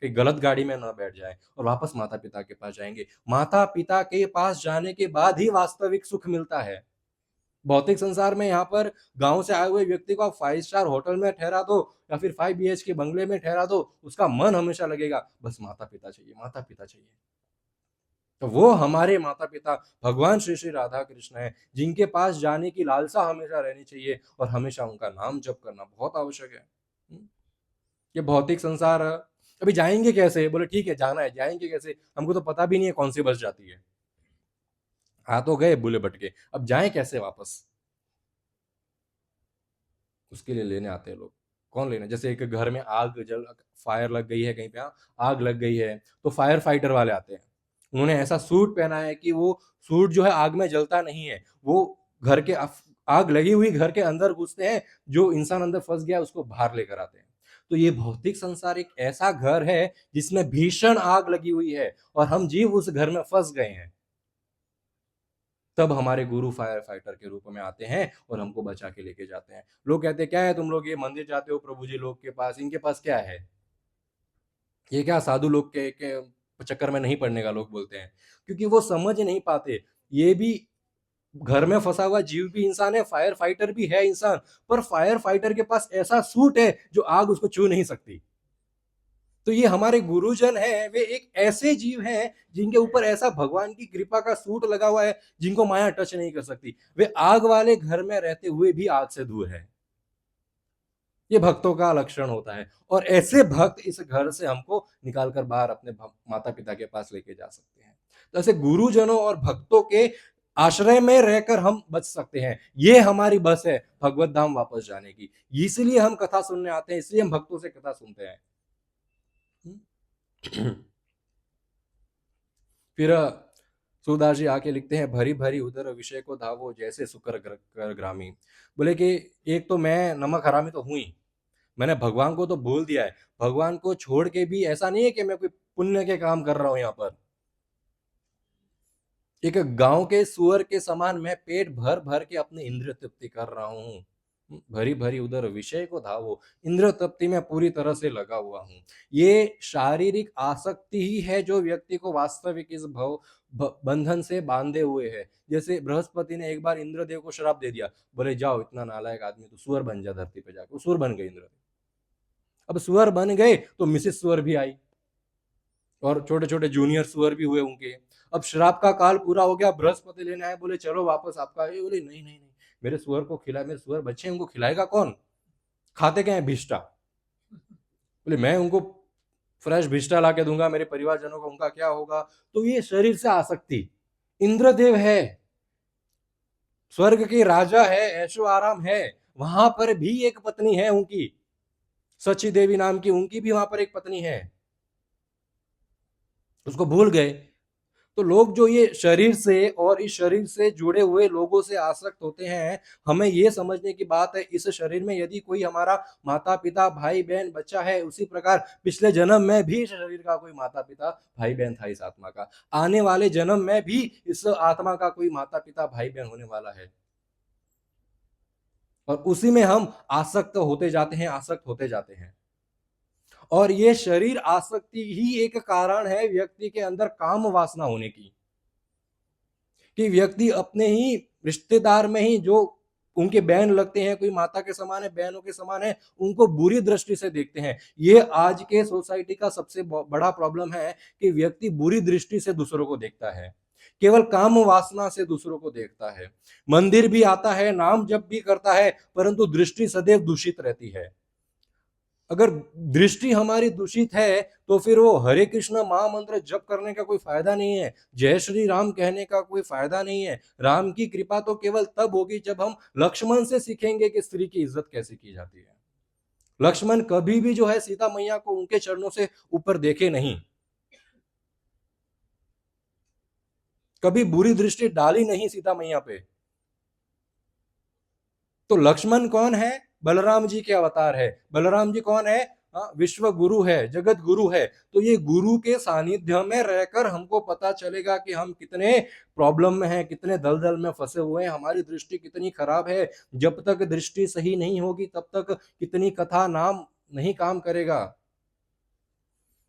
कहीं गलत गाड़ी में ना बैठ जाए, और वापस माता पिता के पास जाएंगे। माता पिता के पास जाने के बाद ही वास्तविक सुख मिलता है। भौतिक संसार में यहाँ पर गांव से आए हुए व्यक्ति को आप 5 स्टार होटल में ठहरा दो या फिर 5 BHK बंगले में ठहरा दो, उसका मन हमेशा लगेगा बस माता पिता चाहिए, माता पिता चाहिए। तो वो हमारे माता पिता भगवान श्री श्री राधा कृष्ण है, जिनके पास जाने की लालसा हमेशा रहनी चाहिए और हमेशा उनका नाम जप करना बहुत आवश्यक है। ये भौतिक संसार, अभी जाएंगे कैसे? बोले ठीक है जाना है, जाएंगे कैसे? हमको तो पता भी नहीं है कौन सी बस जाती है। आ तो गए बुले भटके, अब जाएं कैसे वापस? उसके लिए लेने आते हैं लोग। कौन लेना? जैसे एक घर में आग जल फायर लग गई है, कहीं पे आग लग गई है, तो फायर फाइटर वाले आते हैं। उन्होंने ऐसा सूट पहना है कि वो सूट जो है आग में जलता नहीं है, वो घर के आग लगी हुई घर के अंदर घुसते हैं, जो इंसान अंदर फंस गया उसको बाहर लेकर आते हैं। तो ये भौतिक संसार एक ऐसा घर है जिसमें भीषण आग लगी हुई है और हम जीव उस घर में फंस गए हैं। तब हमारे गुरु फायर फाइटर के रूप में आते हैं और हमको बचा के लेके जाते हैं। लोग कहते हैं क्या है तुम लोग ये मंदिर जाते हो प्रभु जी लोग के पास, इनके पास क्या है? ये क्या साधु लोग के चक्कर में नहीं पड़ने का लोग बोलते हैं, क्योंकि वो समझ नहीं पाते। ये भी घर में फंसा हुआ जीव भी इंसान है, फायर फाइटर भी है इंसान, पर फायर फाइटर के पास ऐसा सूट है जो आग उसको छू नहीं सकती। तो ये हमारे गुरुजन हैं, वे एक ऐसे जीव हैं जिनके ऊपर ऐसा भगवान की कृपा का सूट लगा हुआ है, जिनको माया टच नहीं कर सकती। वे आग वाले घर में रहते हुए भी आग से दूर है। ये भक्तों का लक्षण होता है, और ऐसे भक्त इस घर से हमको निकाल कर बाहर अपने माता पिता के पास लेके जा सकते हैं। तो ऐसे गुरुजनों और भक्तों के आश्रय में रहकर हम बच सकते हैं। ये हमारी बस है भगवत धाम वापस जाने की। इसलिए हम कथा सुनने आते हैं, इसलिए हम भक्तों से कथा सुनते हैं। फिर सूरदास जी आके लिखते हैं, भरी भरी उधर विषय को धावो जैसे सुकर कर ग्रामी। बोले कि एक तो मैं नमक हरामी तो हुई, मैंने भगवान को तो बोल दिया है, भगवान को छोड़ के भी ऐसा नहीं है कि मैं कोई पुण्य के काम कर रहा हूं। यहाँ पर एक गांव के सुअर के समान मैं पेट भर भर के अपनी इंद्रिय तृप्ति कर रहा हूँ। भरी भरी उधर विषय को धावो, इंद्रिय तृप्ति में पूरी तरह से लगा हुआ हूँ। ये शारीरिक आसक्ति ही है जो व्यक्ति को वास्तविक इस भव बंधन से बांधे हुए है। जैसे बृहस्पति ने एक बार इंद्रदेव को श्राप दे दिया, बोले जाओ इतना नालायक आदमी तो सुअर बन जा धरती पे जाकर। सुअर बन गए इंद्रदेव। अब सुअर बन गए तो मिसेस सुअर भी आई और छोटे छोटे जूनियर सुअर भी हुए उनके। अब श्राप का काल पूरा हो गया, बृहस्पति लेने आए, बोले चलो वापस आपका। ये बोले नहीं नहीं नहीं, मेरे सुअर को खिला, मेरे सुअर बच्चे उनको खिलाएगा कौन? खाते क्या है? भिष्टा। बोले मैं उनको फ्रेश भिष्टा ला के दूंगा, मेरे परिवारजनों को, उनका क्या होगा? तो ये शरीर से आसक्ति। इंद्रदेव है, स्वर्ग के राजा है, ऐशो आराम है, वहां पर भी एक पत्नी है उनकी, सची देवी नाम की, उनकी भी वहां पर एक पत्नी है। उसको भूल गए। तो लोग जो ये शरीर से और इस शरीर से जुड़े हुए लोगों से आसक्त होते हैं, हमें ये समझने की बात है, इस शरीर में यदि कोई हमारा माता पिता भाई बहन बच्चा है, उसी प्रकार पिछले जन्म में भी इस शरीर का कोई माता पिता भाई बहन था इस आत्मा का, आने वाले जन्म में भी इस आत्मा का कोई माता पिता भाई बहन होने वाला है, और उसी में हम आसक्त होते जाते हैं, आसक्त होते जाते हैं। और ये शरीर आसक्ति ही एक कारण है व्यक्ति के अंदर काम वासना होने की, कि व्यक्ति अपने ही रिश्तेदार में ही जो उनके बहन लगते हैं, कोई माता के समान है, बहनों के समान है, उनको बुरी दृष्टि से देखते हैं। ये आज के सोसाइटी का सबसे बड़ा प्रॉब्लम है कि व्यक्ति बुरी दृष्टि से दूसरों को देखता है, केवल काम वासना से दूसरों को देखता है। मंदिर भी आता है, नाम जप भी करता है, परंतु दृष्टि सदैव दूषित रहती है। अगर दृष्टि हमारी दूषित है तो फिर वो हरे कृष्ण महामंत्र जप करने का कोई फायदा नहीं है, जय श्री राम कहने का कोई फायदा नहीं है। राम की कृपा तो केवल तब होगी जब हम लक्ष्मण से सीखेंगे कि स्त्री की इज्जत कैसे की जाती है। लक्ष्मण कभी भी जो है सीता मैया को उनके चरणों से ऊपर देखे नहीं, कभी बुरी दृष्टि डाली नहीं सीता मैया पे। तो लक्ष्मण कौन है? बलराम जी के अवतार है। बलराम जी कौन है? विश्व गुरु है, जगत गुरु है। तो ये गुरु के सानिध्य में रहकर हमको पता चलेगा कि हम कितने प्रॉब्लम में हैं, कितने दलदल में फंसे हुए हैं, हमारी दृष्टि कितनी खराब है। जब तक दृष्टि सही नहीं होगी तब तक कितनी कथा नाम नहीं काम करेगा।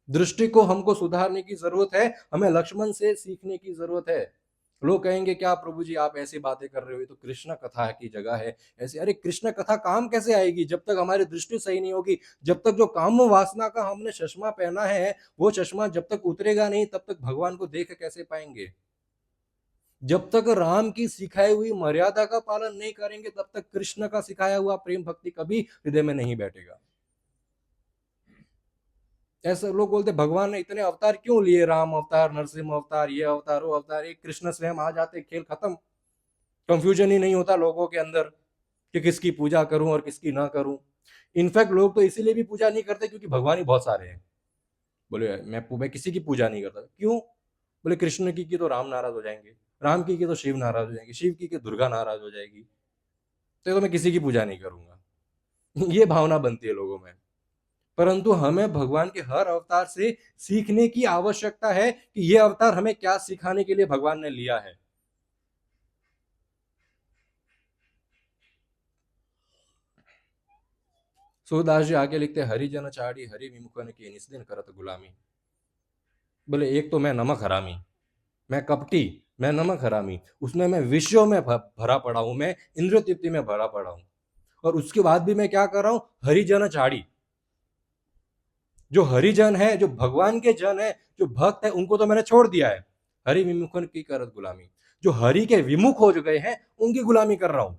दृष्टि को हमको सुधारने की जरूरत है, हमें लक्ष्मण से सीखने की जरूरत है। लोग कहेंगे क्या प्रभु जी आप ऐसी बातें कर रहे हो, तो कृष्ण कथा की जगह है ऐसे। अरे कृष्ण कथा काम कैसे आएगी जब तक हमारी दृष्टि सही नहीं होगी, जब तक जो काम वासना का हमने चश्मा पहना है वो चश्मा जब तक उतरेगा नहीं तब तक भगवान को देख कैसे पाएंगे। जब तक राम की सिखाई हुई मर्यादा का पालन नहीं करेंगे तब तक कृष्ण का सिखाया हुआ प्रेम भक्ति कभी हृदय में नहीं बैठेगा। ऐसे लोग बोलते भगवान ने इतने अवतार क्यों लिए, राम अवतार, नरसिंह अवतार, ये अवतार वो अवतार, एक कृष्ण स्वयं आ जाते खेल खत्म। कंफ्यूजन ही नहीं होता लोगों के अंदर कि किसकी पूजा करूं और किसकी ना करूं। इनफैक्ट लोग तो इसीलिए भी पूजा नहीं करते क्योंकि भगवान ही बहुत सारे हैं। बोले मैं किसी की पूजा नहीं करता, क्यों? बोले कृष्ण की तो राम नाराज हो जाएंगे, राम की तो शिव नाराज हो जाएंगे, शिव की दुर्गा नाराज हो जाएगी, तो मैं किसी की पूजा नहीं करूंगा। ये भावना बनती है लोगों में। परंतु हमें भगवान के हर अवतार से सीखने की आवश्यकता है कि ये अवतार हमें क्या सिखाने के लिए भगवान ने लिया है। सूरदास जी आगे लिखते हरिजन चाड़ी हरि विमुखन की निस दिन करत गुलामी। बोले एक तो मैं नमक हरामी, मैं कपटी, मैं नमक हरामी, उसमें मैं विषयों में भरा पड़ा हूं, मैं इंद्र तृप्ति में भरा पड़ा हूं, और उसके बाद भी मैं क्या कर रहा हूं? हरिजन चाड़ी। जो हरिजन है, जो भगवान के जन है, जो भक्त है, उनको तो मैंने छोड़ दिया है। हरि विमुखन की करत गुलामी, जो हरि के विमुख हो गए हैं उनकी गुलामी कर रहा हूं।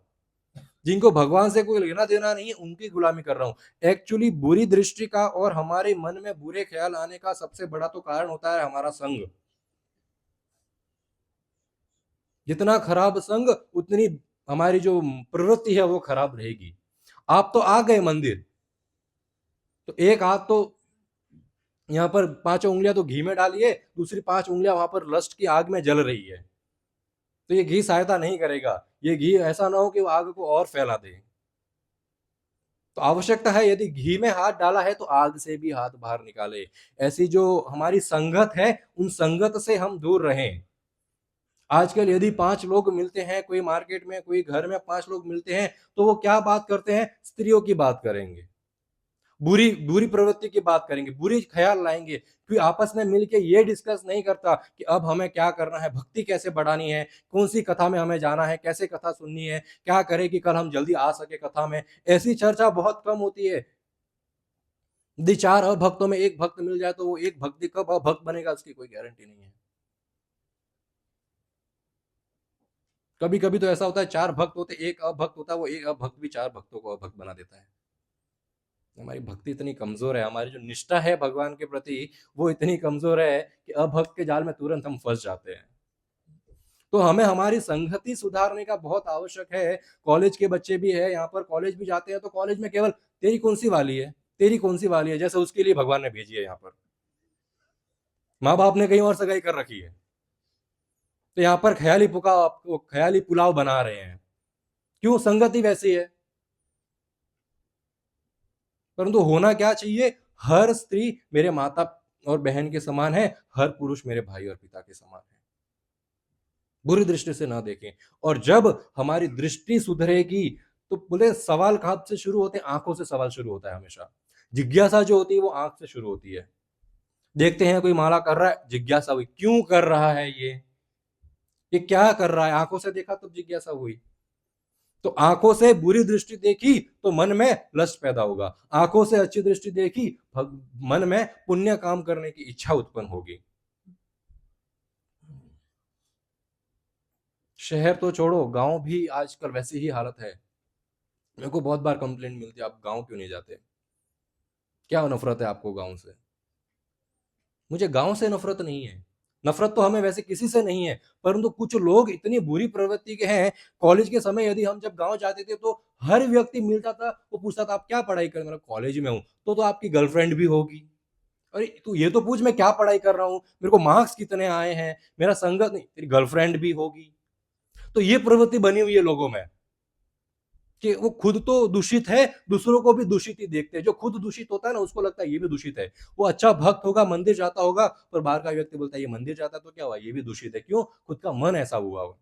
जिनको भगवान से कोई लेना देना नहीं है उनकी गुलामी कर रहा हूं। एक्चुअली बुरी दृष्टि का और हमारे मन में बुरे ख्याल आने का सबसे बड़ा तो कारण होता है हमारा संग। जितना खराब संग उतनी हमारी जो प्रवृत्ति है वो खराब रहेगी। आप तो आ गए मंदिर, तो एक हाथ तो यहाँ पर 5 उंगलियां तो घी में डालिए, दूसरी 5 उंगलियां वहां पर लस्ट की आग में जल रही है, तो ये घी सहायता नहीं करेगा। ये घी ऐसा ना हो कि वो आग को और फैला दे। तो आवश्यकता है यदि घी में हाथ डाला है तो आग से भी हाथ बाहर निकाले। ऐसी जो हमारी संगत है उन संगत से हम दूर रहें। आजकल यदि 5 लोग मिलते हैं, कोई मार्केट में कोई घर में 5 लोग मिलते हैं, तो वो क्या बात करते हैं? स्त्रियों की बात करेंगे, बुरी बुरी प्रवृत्ति की बात करेंगे, बुरी ख्याल लाएंगे। फिर आपस में मिलके ये डिस्कस नहीं करता कि अब हमें क्या करना है, भक्ति कैसे बढ़ानी है, कौन सी कथा में हमें जाना है, कैसे कथा सुननी है, क्या करें कि कल हम जल्दी आ सके कथा में। ऐसी चर्चा बहुत कम होती है। यदि 4 अभक्तों में एक भक्त मिल जाए तो वो एक भक्ति कब अभक्त बनेगा उसकी कोई गारंटी नहीं है। कभी कभी तो ऐसा होता है 4 भक्त होते एक अभक्त होता है, वो एक अभक्त भी 4 भक्तों को अभक्त बना देता है। हमारी भक्ति इतनी कमजोर है, हमारी जो निष्ठा है भगवान के प्रति वो इतनी कमजोर है कि अभक्त के जाल में तुरंत हम फंस जाते हैं। तो हमें हमारी संगति सुधारने का बहुत आवश्यक है। कॉलेज के बच्चे भी है, यहाँ पर कॉलेज भी जाते हैं, तो कॉलेज में केवल तेरी कौन सी वाली है, तेरी कौन सी वाली है, जैसे उसके लिए भगवान ने भेजी है यहाँ पर। माँ बाप ने कहीं और सगाई कर रखी है, तो यहाँ पर ख्याली पुलाव बना रहे हैं। क्यों? संगति वैसी है। परंतु होना क्या चाहिए? हर स्त्री मेरे माता और बहन के समान है, हर पुरुष मेरे भाई और पिता के समान है। बुरी दृष्टि से ना देखें। और जब हमारी दृष्टि सुधरेगी, तो बोले सवाल कहां से शुरू होते हैं? आंखों से सवाल शुरू होता है हमेशा। जिज्ञासा जो होती है वो आंख से शुरू होती है। देखते हैं कोई माला कर रहा है, जिज्ञासा हुई, क्यों कर रहा है ये क्या कर रहा है? आंखों से देखा तब जिज्ञासा हुई। तो आंखों से बुरी दृष्टि देखी तो मन में लस्ट पैदा होगा, आंखों से अच्छी दृष्टि देखी मन में पुण्य काम करने की इच्छा उत्पन्न होगी। शहर तो छोड़ो, गांव भी आजकल वैसी ही हालत है। मेरे को बहुत बार कंप्लेंट मिलती है, आप गांव क्यों नहीं जाते? क्या नफरत है आपको गांव से? मुझे गांव से नफरत नहीं है। नफरत तो हमें वैसे किसी से नहीं है, परंतु कुछ लोग इतनी बुरी प्रवृत्ति के हैं। कॉलेज के समय यदि हम जब गांव जाते थे तो हर व्यक्ति मिलता था, वो पूछता था आप क्या पढ़ाई कर? मेरा कॉलेज में हूँ। तो आपकी गर्लफ्रेंड भी होगी। अरे तू ये तो पूछ मैं क्या पढ़ाई कर रहा हूँ, मेरे को मार्क्स कितने आए हैं, मेरा संगत नहीं, तेरी गर्लफ्रेंड भी होगी। तो ये प्रवृत्ति बनी हुई है लोगों में कि वो खुद तो दूषित है, दूसरों को भी दूषित ही देखते हैं। जो खुद दूषित होता है ना, उसको लगता है ये भी दूषित है। वो अच्छा भक्त होगा, मंदिर जाता होगा, पर बाहर का व्यक्ति बोलता है ये मंदिर जाता तो क्या हुआ, ये भी दूषित है। क्यों? खुद का मन ऐसा हुआ हो।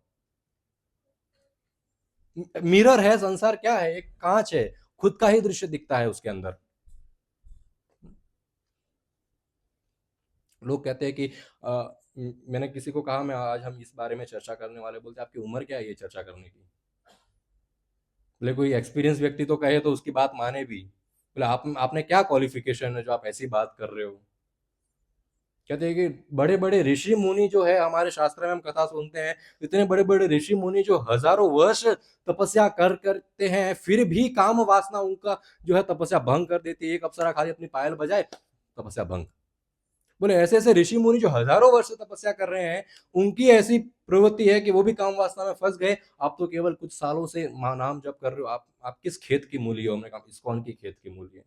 मिरर है संसार, क्या है? एक कांच है, खुद का ही दृश्य दिखता है उसके अंदर। लोग कहते हैं कि मैंने किसी को कहा मैं आज हम इस बारे में चर्चा करने वाले, बोलते आपकी उम्र क्या है ये चर्चा करने की? बोले कोई एक्सपीरियंस व्यक्ति तो कहे तो उसकी बात माने भी। बोले आपने क्या क्वालिफिकेशन है जो आप ऐसी बात कर रहे हो? कहते हैं कि बड़े बड़े ऋषि मुनि जो है, हमारे शास्त्र में हम कथा सुनते हैं, इतने बड़े बड़े ऋषि मुनि जो हजारों वर्ष तपस्या करते हैं, फिर भी काम वासना उनका जो है तपस्या भंग कर देती है। एक अप्सरा खाली अपनी पायल बजाए, तपस्या भंग। बोले ऐसे ऐसे ऋषि मुनि जो हजारों वर्ष से तपस्या कर रहे हैं, उनकी ऐसी प्रवृत्ति है कि वो भी काम वासना में फंस गए। आप तो केवल कुछ सालों से नाम जप कर रहे हो, आप किस खेत की मूली हो? हमने कहा इस्कॉन की खेत की मूली है।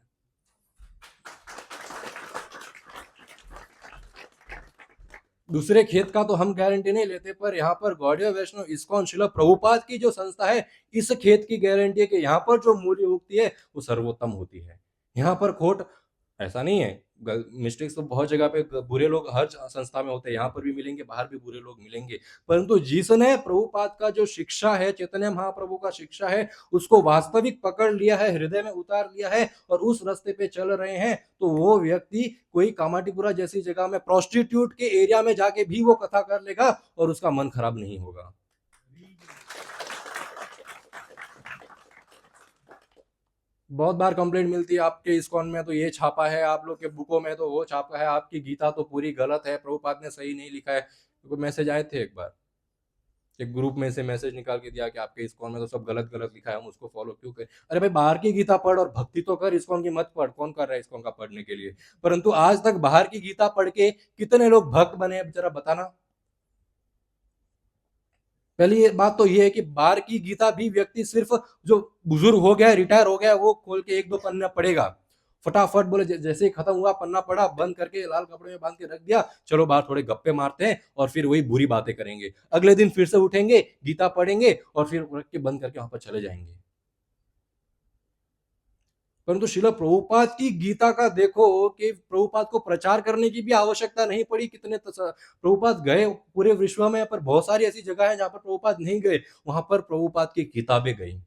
दूसरे खेत का तो हम गारंटी नहीं लेते, पर यहाँ पर गौड़िया वैष्णव इस्कॉन शिला प्रभुपाद की जो संस्था है, इस खेत की गारंटी है कि यहाँ पर जो मूल्य उगती है वो सर्वोत्तम होती है। यहाँ पर खोट ऐसा नहीं है। मिस्टेक्स तो बहुत जगह पे बुरे लोग हर संस्था में होते हैं, यहाँ पर भी मिलेंगे, बाहर भी बुरे लोग मिलेंगे। परंतु जिसने प्रभुपाद का जो शिक्षा है, चैतन्य महाप्रभु का शिक्षा है, उसको वास्तविक पकड़ लिया है, हृदय में उतार लिया है और उस रास्ते पे चल रहे हैं, तो वो व्यक्ति कोई कामाटीपुरा जैसी जगह में प्रोस्टिट्यूट के एरिया में जाके भी वो कथा कर लेगा और उसका मन खराब नहीं होगा। बहुत बार कंप्लेंट मिलती है आपके इस्कॉन में तो ये छापा है, आप लोग के बुकों में तो वो छापा है, आपकी गीता तो पूरी गलत है, प्रभुपाद ने सही नहीं लिखा है। तो मैसेज आए थे एक बार, एक ग्रुप में से मैसेज निकाल के दिया कि आपके इस्कॉन में तो सब गलत गलत लिखा है, हम उसको फॉलो क्यों करें? अरे भाई बाहर की गीता पढ़ और भक्ति तो कर, इस्कॉन की मत पढ़। कौन कर रहा है इस्कॉन का पढ़ने के लिए? परंतु आज तक बाहर की गीता पढ़ के कितने लोग भक्त बने, जरा बताना। पहली ये बात तो ये है कि बाहर की गीता भी व्यक्ति सिर्फ जो बुजुर्ग हो गया, रिटायर हो गया, वो खोल के एक दो पन्ना पढ़ेगा, फटाफट बोले जैसे ही खत्म हुआ पन्ना पढ़ा, बंद करके लाल कपड़े में बांध के रख दिया, चलो बाहर थोड़े गप्पे मारते हैं और फिर वही बुरी बातें करेंगे। अगले दिन फिर से उठेंगे, गीता पढ़ेंगे और फिर रख के बंद करके वहां पर चले जाएंगे। परंतु शिला प्रभुपाद की गीता का देखो कि प्रभुपाद को प्रचार करने की भी आवश्यकता नहीं पड़ी। कितने प्रभुपाद गए पूरे विश्व में, पर बहुत सारी ऐसी जगह है जहां पर प्रभुपाद नहीं गए, वहां पर प्रभुपाद की किताबें गई।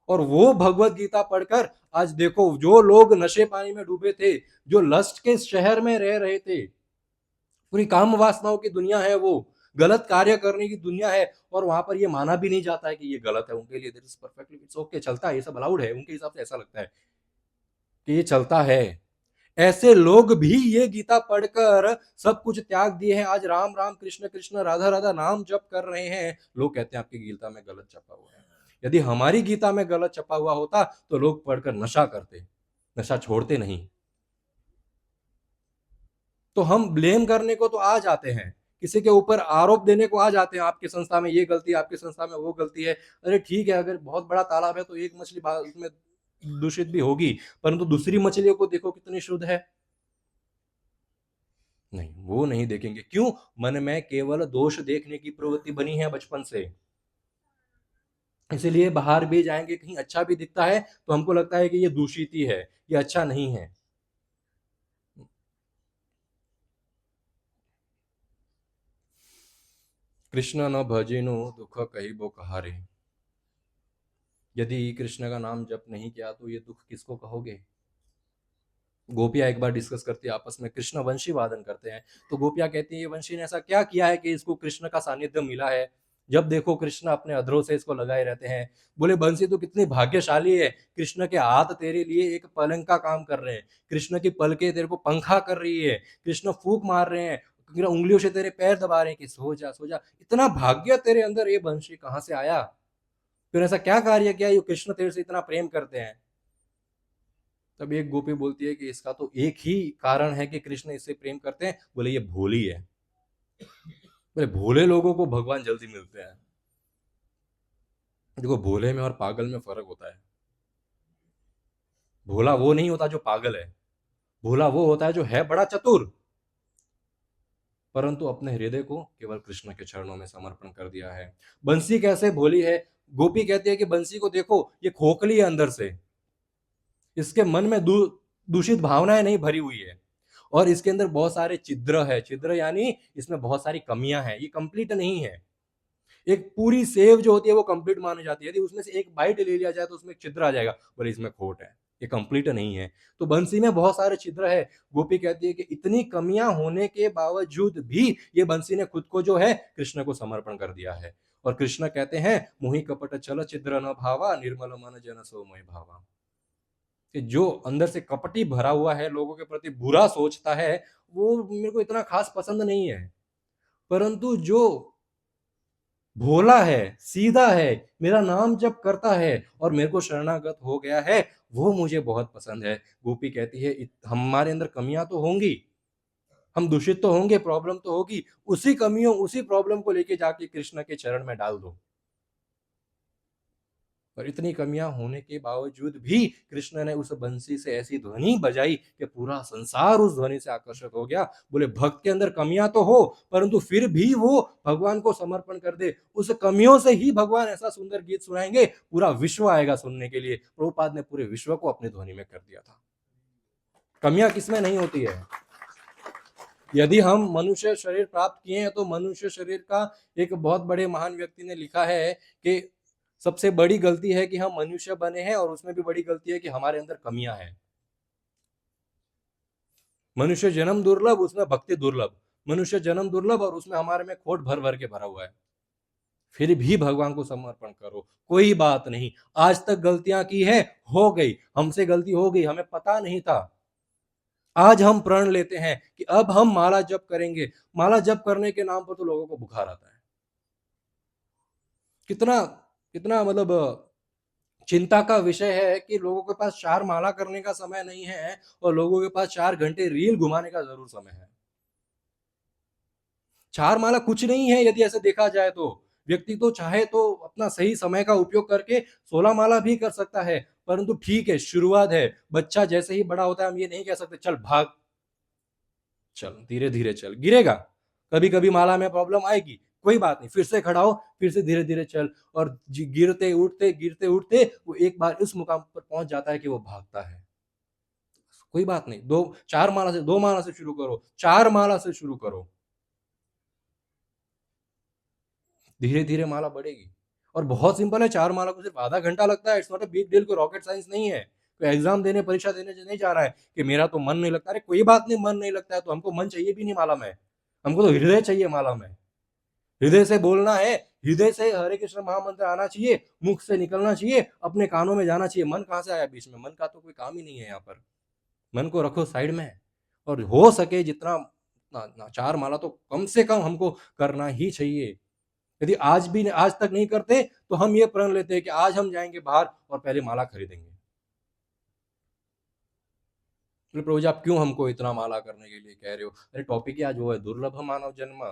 और वो भगवत गीता पढ़कर आज देखो, जो लोग नशे पानी में डूबे थे, जो लस्ट के शहर में रह रहे थे, पूरी काम वासनाओं की दुनिया है, वो गलत कार्य करने की दुनिया है, और वहां पर ये माना भी नहीं जाता है कि ये गलत है। उनके लिए this is perfectly it's okay, चलता है, ये सब अलाउड है, उनके हिसाब से ऐसा लगता है कि ये चलता है। ऐसे लोग भी ये गीता पढ़कर सब कुछ त्याग दिए हैं, आज राम राम कृष्ण कृष्ण राधा राधा नाम जप कर रहे हैं। लोग कहते हैं आपकी गीता में गलत छपा हुआ है। यदि हमारी गीता में गलत छपा हुआ होता तो लोग पढ़कर नशा करते, नशा छोड़ते नहीं। तो हम ब्लेम करने को तो आ जाते हैं, किसी के ऊपर आरोप देने को आ जाते हैं, आपकी संस्था में ये गलती, आपकी संस्था में वो गलती है। अरे ठीक है, अगर बहुत बड़ा तालाब है तो एक मछली उसमें दूषित भी होगी, परंतु दूसरी मछलियों को देखो कितनी शुद्ध है। नहीं, वो नहीं देखेंगे। क्यों? मन में केवल दोष देखने की प्रवृत्ति बनी है बचपन से। इसीलिए बाहर भी जाएंगे, कहीं अच्छा भी दिखता है तो हमको लगता है कि ये दूषित ही है, ये अच्छा नहीं है। कृष्ण न भजिनु दुख कहिबो कहारे। यदि कृष्ण का नाम जप नहीं किया तो ये दुख किसको कहोगे? गोपियां एक बार डिस्कस करती है आपस में, कृष्ण वंशी वादन करते हैं, तो गोपियां कहती है ये वंशी ने ऐसा क्या किया है कि इसको कृष्ण का सानिध्य मिला है? जब देखो कृष्ण अपने अधरों से इसको लगाए रहते हैं। बोले बंसी तो कितनी भाग्यशाली है, कृष्ण के हाथ तेरे लिए एक पलंग का काम कर रहे हैं, कृष्ण की पलके तेरे को पंखा कर रही है, कृष्ण फूंक मार रहे हैं, उंगलियों से तेरे पैर दबा रहे हैं कि सो जा सो जा। इतना भाग्य तेरे अंदर ये बंशी कहाँ से आया? फिर ऐसा क्या कार्य किया ये कृष्ण तेरे से इतना प्रेम करते हैं? तब एक गोपी बोलती है कि इसका तो एक ही कारण है कि कृष्ण इससे प्रेम करते हैं। बोले ये भोली है। बोले भोले लोगों को भगवान जल्दी मिलते हैं। देखो भोले में और पागल में फर्क होता है। भोला वो नहीं होता जो पागल है, भोला वो होता है जो है बड़ा चतुर, परंतु अपने हृदय को केवल कृष्ण के चरणों में समर्पण कर दिया है। बंसी कैसे भोली है? गोपी कहती है कि बंसी को देखो, ये खोखली है अंदर से, इसके मन में दूषित भावनाएं नहीं भरी हुई है, और इसके अंदर बहुत सारे छिद्र है। छिद्र यानी इसमें बहुत सारी कमियां हैं, ये कंप्लीट नहीं है। एक पूरी सेव जो होती है वो कंप्लीट मानी जाती है, यदि उसमें से एक बाइट ले लिया जाए तो उसमें छिद्र आ जाएगा, बोले इसमें खोट है, ये कंप्लीट नहीं है। तो बंसी में बहुत सारे छिद्र है। गोपी कहती है कि इतनी कमियां होने के बावजूद भी ये बंसी ने खुद को जो है कृष्ण को समर्पण कर दिया है। और कृष्ण कहते हैं मोहि कपट छल छिद्र न भावा, निर्मल मन जन सो मोहि भावा। कि जो अंदर से कपटी भरा हुआ है, लोगों के प्रति बुरा सोचता है, वो मेरे को इतना खास पसंद नहीं है। परंतु जो भोला है, सीधा है, मेरा नाम जप करता है और मेरे को शरणागत हो गया है, वो मुझे बहुत पसंद है। गोपी कहती है हमारे अंदर कमियां तो होंगी, हम दूषित तो होंगे, प्रॉब्लम तो होगी, उसी कमियों उसी प्रॉब्लम को लेके जाके कृष्ण के चरण में डाल दो। पर इतनी कमियां होने के बावजूद भी कृष्ण ने उस बंसी से ऐसी ध्वनि बजाई कि पूरा संसार उस ध्वनि से आकर्षित हो गया। बोले भक्त के अंदर कमियां तो हो, परंतु फिर भी वो भगवान को समर्पण कर दे, उस कमियों से ही भगवान ऐसा सुंदर गीत सुनाएंगे, पूरा विश्व आएगा सुनने के लिए। प्रभुपाद ने पूरे विश्व को अपनी ध्वनि में कर दिया था। कमियां किसमें नहीं होती है? यदि हम मनुष्य शरीर प्राप्त किए हैं तो मनुष्य शरीर का एक बहुत बड़े महान व्यक्ति ने लिखा है कि सबसे बड़ी गलती है कि हम मनुष्य बने हैं, और उसमें भी बड़ी गलती है कि हमारे अंदर कमियां हैं। मनुष्य जन्म दुर्लभ, उसमें भक्ति दुर्लभ। मनुष्य जन्म दुर्लभ और उसमें हमारे में खोट भर भर के भरा हुआ है। फिर भी भगवान को समर्पण करो, कोई बात नहीं। आज तक गलतियां की है, हो गई, हमसे गलती हो गई, हमें पता नहीं था। आज हम प्रण लेते हैं कि अब हम माला जप करेंगे। माला जप करने के नाम पर तो लोगों को बुखार आता है। कितना कितना मतलब चिंता का विषय है कि लोगों के पास 4 माला करने का समय नहीं है, और लोगों के पास 4 घंटे रील घुमाने का जरूर समय है। 4 माला कुछ नहीं है यदि ऐसे देखा जाए तो। व्यक्ति तो चाहे तो अपना सही समय का उपयोग करके 16 माला भी कर सकता है, परंतु ठीक है, शुरुआत है। बच्चा जैसे ही बड़ा होता है हम ये नहीं कह सकते चल भाग, चल धीरे धीरे चल, गिरेगा, कभी कभी माला में प्रॉब्लम आएगी, कोई बात नहीं, फिर से खड़ा हो, फिर से धीरे धीरे चल। और गिरते उठते वो एक बार इस मुकाम पर पहुंच जाता है कि वो भागता है। कोई बात नहीं, 2 माला से शुरू करो, 4 माला से शुरू करो, धीरे धीरे माला बढ़ेगी। और बहुत सिंपल है, 4 माला को सिर्फ आधा घंटा लगता है। It's not a big deal, कोई रॉकेट साइंस नहीं है। कोई एग्जाम देने, परीक्षा देने नहीं जा रहा है कि मेरा तो मन नहीं लगता। अरे कोई बात नहीं, मन नहीं लगता है तो हमको मन चाहिए भी नहीं माला में, हमको तो हृदय चाहिए माला में। हृदय से बोलना है, हृदय से हरे कृष्ण महामंत्र आना चाहिए, मुख से निकलना चाहिए, अपने कानों में जाना चाहिए। मन कहाँ से आया बीच में? मन का तो कोई काम ही नहीं है यहाँ पर। मन को रखो साइड में, और हो सके जितना 4 माला तो कम से कम हमको करना ही चाहिए। यदि आज तक नहीं करते तो हम ये प्रण लेते हैं कि आज हम जाएंगे बाहर और पहले माला खरीदेंगे। तो प्रभु जी आप क्यों हमको इतना माला करने के लिए कह रहे हो? अरे टॉपिक ही आज वो है, दुर्लभ मानव जन्म।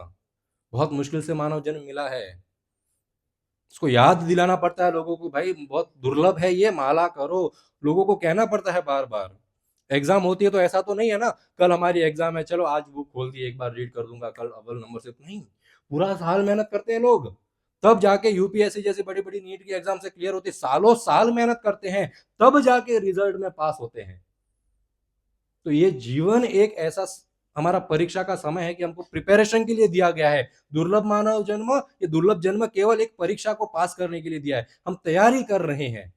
बहुत मुश्किल से मानव जन्म मिला है, उसको याद दिलाना पड़ता है लोगों को, भाई बहुत दुर्लभ है ये, माला करो। लोगों को कहना पड़ता है बार बार। एग्जाम होती है तो ऐसा तो नहीं है ना, कल हमारी एग्जाम है, चलो आज बुक खोल दी, एक बार रीड कर दूंगा, कल अव्वल नंबर से, नहीं। पूरा साल मेहनत करते हैं लोग, तब जाके यूपीएससी जैसी बड़ी बड़ी नीट की एग्जाम से क्लियर होती, सालों साल मेहनत करते हैं, तब जाके रिजल्ट में पास होते हैं। तो ये जीवन एक ऐसा हमारा परीक्षा का समय है कि हमको प्रिपरेशन के लिए दिया गया है। दुर्लभ मानव जन्म, ये दुर्लभ जन्म केवल एक परीक्षा को पास करने के लिए दिया है, हम तैयारी कर रहे हैं।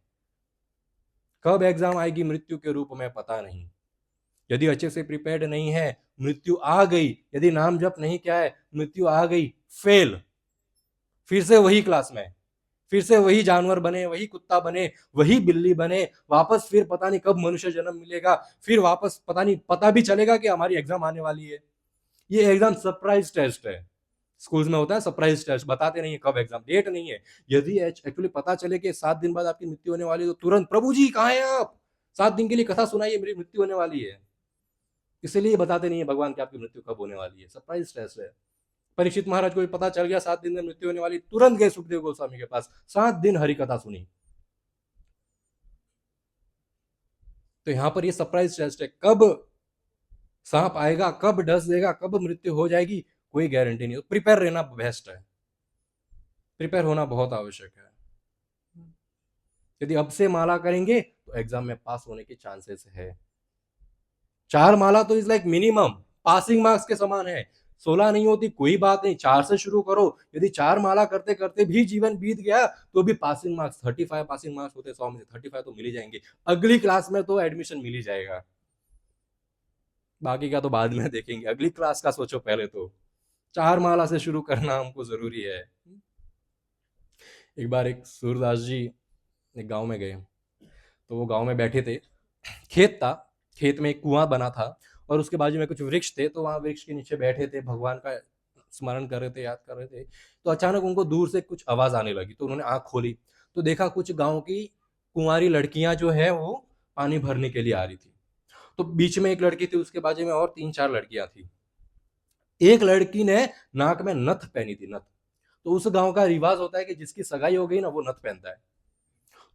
कब एग्जाम आएगी मृत्यु के रूप में पता नहीं। यदि अच्छे से प्रिपेयर्ड नहीं है, मृत्यु आ गई, यदि नाम जप नहीं किया है, मृत्यु आ गई, फेल, फिर से वही क्लास में, फिर से वही जानवर बने, वही कुत्ता बने, वही बिल्ली बने, वापस फिर पता नहीं कब मनुष्य जन्म मिलेगा, फिर वापस पता नहीं, पता भी चलेगा कि हमारी एग्जाम आने वाली है। ये एग्जाम सरप्राइज टेस्ट है, स्कूल्स में होता है सरप्राइज टेस्ट, बताते नहीं है कब एग्जाम, डेट नहीं है। यदि एक्चुअली पता चले कि 7 दिन बाद आपकी मृत्यु होने वाली है, तो तुरंत प्रभु जी कहाँ हैं आप, 7 दिन के लिए कथा सुनाइए, मेरी मृत्यु होने वाली है। इसलिए बताते नहीं है भगवान की आपकी मृत्यु कब होने वाली है, सरप्राइज टेस्ट है। परीक्षित महाराज को भी पता चल गया 7 दिन में मृत्यु होने वाली, तुरंत गए सुखदेव गोस्वामी के पास, 7 दिन हरि कथा सुनी। तो यहां पर ये सरप्राइज टेस्ट है, कब सांप आएगा, कब डस देगा, कब मृत्यु हो जाएगी, कोई गारंटी नहीं। प्रिपेयर रहना बेस्ट है, प्रिपेयर होना बहुत आवश्यक है। यदि अब से माला करेंगे तो एग्जाम में पास होने के चांसेस है। 4 माला तो is like minimum, passing marks के समान है। 16 नहीं होती कोई बात नहीं, 4 से शुरू करो। यदि 4 माला करते करते भी जीवन बीत गया तो भी पासिंग मार्क्स 35 पासिंग मार्क्स होते, 100 में से 35 तो मिल ही जाएंगे, अगली क्लास में तो एडमिशन मिल ही जाएगा। बाकी का तो बाद में देखेंगे, अगली क्लास का सोचो, पहले तो 4 माला से शुरू करना हमको जरूरी है। एक बार एक सूरदास जी एक गांव में गए, तो वो गांव में बैठे थे, खेत था, खेत में एक कुआं बना था और उसके बाजू में कुछ वृक्ष थे, तो वहां वृक्ष के नीचे बैठे थे, भगवान का स्मरण कर रहे थे, याद कर रहे थे। तो अचानक उनको दूर से कुछ आवाज आने लगी, तो उन्होंने आंख खोली, तो देखा कुछ गांव की कुंवारी लड़कियां जो है वो पानी भरने के लिए आ रही थी। तो बीच में एक लड़की थी, उसके बाजू में और 3-4 लड़कियां थी। एक लड़की ने नाक में नथ पहनी थी, नथ। तो उस गांव का रिवाज होता है कि जिसकी सगाई हो गई ना, वो नथ पहनता है।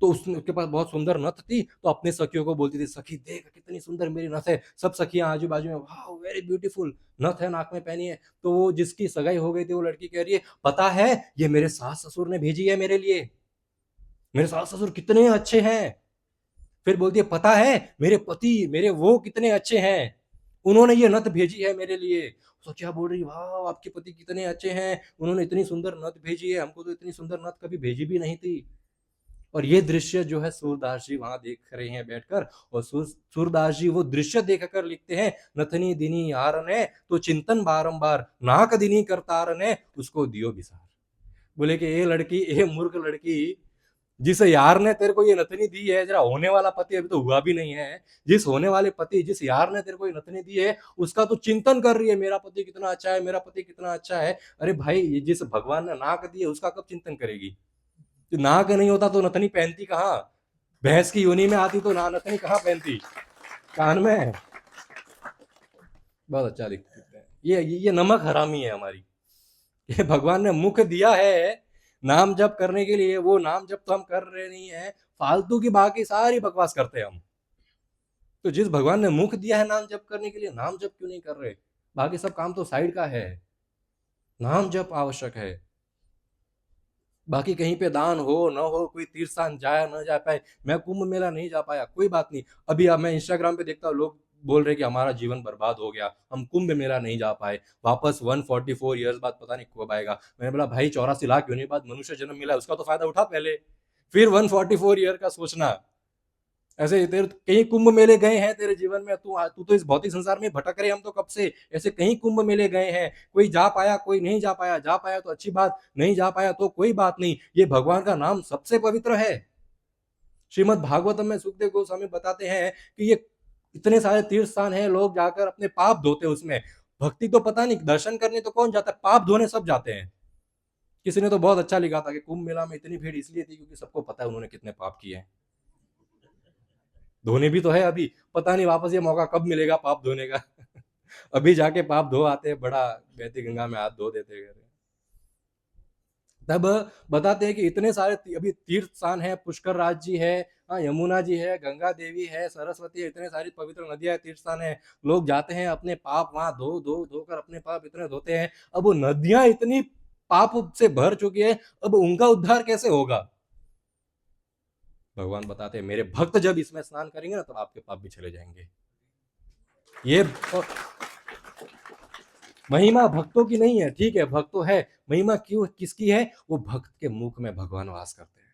तो उसके पास बहुत सुंदर नथ थी, तो अपने सखियों को बोलती थी, सखी देख कितनी सुंदर मेरी नथ है। सब सखियां आजू बाजू में, वाह वेरी ब्यूटीफुल नथ है, नाक में पहनी है। तो वो जिसकी सगाई हो गई थी, वो लड़की कह रही है, पता है ये मेरे सास ससुर ने भेजी है मेरे लिए, मेरे सास ससुर कितने अच्छे हैं। फिर बोलती है, पता है मेरे पति, मेरे वो कितने अच्छे हैं, उन्होंने ये नथ भेजी है मेरे लिए। सखिया बोल रही, वाह आपके पति कितने अच्छे हैं, उन्होंने इतनी सुंदर नथ भेजी है, हमको तो इतनी सुंदर नथ कभी भेजी भी नहीं थी। और ये दृश्य जो है सूरदास जी वहां देख रहे हैं बैठकर, और सूरदास जी वो दृश्य देखकर लिखते हैं, नथनी दिनी यार ने तो चिंतन बारंबार, नाक दिनी करतार ने उसको दियो विसार। बोले कि ये लड़की, ये मूर्ख लड़की, जिस यार ने तेरे को ये नथनी दी है, जरा होने वाला पति अभी तो हुआ भी नहीं है, जिस होने वाले पति, जिस यार ने तेरे को ये नथनी दी है, उसका तो चिंतन कर रही है, मेरा पति कितना अच्छा है, मेरा पति कितना अच्छा है। अरे भाई, ये जिस भगवान ने नाक दी है उसका कब चिंतन करेगी। तो नाक नहीं होता तो नथनी पहनती कहाँ, भैंस की योनि में आती तो ना नथनी कहाँ पहनती, कान में। बहुत अच्छा दिखते हैं। ये नमक हरामी है हमारी, ये भगवान ने मुख दिया है नाम जप करने के लिए, वो नाम जप तो हम कर रहे नहीं है, फालतू की बाकी सारी बकवास करते हैं हम। तो जिस भगवान ने मुख दिया है नाम जप करने के लिए, नाम जप क्यों नहीं कर रहे। बाकी सब काम तो साइड का है, नाम जप आवश्यक है। बाकी कहीं पे दान हो न हो, कोई तीर्थ स्थान जाया न जा पाए, मैं कुंभ मेला नहीं जा पाया, कोई बात नहीं। अभी अब मैं इंस्टाग्राम पे देखता हूँ, लोग बोल रहे कि हमारा जीवन बर्बाद हो गया, हम कुंभ मेला नहीं जा पाए, वापस 144 ईयर्स बाद पता नहीं कब आएगा। मैंने बोला भाई 84 लाख योनि बाद मनुष्य जन्म मिला, उसका तो फायदा उठा पहले, फिर 144 ईयर का सोचना। ऐसे तेरे कहीं कुंभ मेले गए हैं तेरे जीवन में, तू तू तो इस भौतिक संसार में भटक रहे, हम तो कब से। ऐसे कहीं कुंभ मेले गए हैं, कोई जा पाया, कोई नहीं जा पाया, जा पाया तो अच्छी बात, नहीं जा पाया तो कोई बात नहीं। ये भगवान का नाम सबसे पवित्र है। श्रीमद् भागवतम में सुखदेव गोस्वामी बताते हैं कि ये इतने सारे तीर्थ स्थान है, लोग जाकर अपने पाप धोते हैं उसमें। भक्ति तो पता नहीं, दर्शन करने तो कौन जाता है, पाप धोने सब जाते हैं। किसी ने तो बहुत अच्छा लिखा था कि कुंभ मेला में इतनी भीड़ इसलिए थी क्योंकि सबको पता है उन्होंने कितने पाप किए हैं। धोने भी तो है अभी, पता नहीं वापस ये मौका कब मिलेगा पाप धोने का। अभी जाके पाप धो आते हैं, बड़ा बहती गंगा में हाथ धो देते हैं। तब बताते हैं कि इतने सारे अभी तीर्थ स्थान है, पुष्कर राज जी है, यमुना जी है, गंगा देवी है, सरस्वती है, इतने सारी पवित्र नदियां तीर्थ स्थान है। लोग जाते हैं अपने पाप वहां धो धो धोकर अपने पाप इतने धोते हैं। अब वो नदियां इतनी पाप से भर चुकी है, अब उनका उद्धार कैसे होगा? भगवान बताते हैं मेरे भक्त जब इसमें स्नान करेंगे ना, तब आपके पाप भी चले जाएंगे। ये महिमा भक्तों की नहीं है, ठीक है, भक्त तो है, महिमा क्यों किसकी है? वो भक्त के मुख में भगवान वास करते हैं।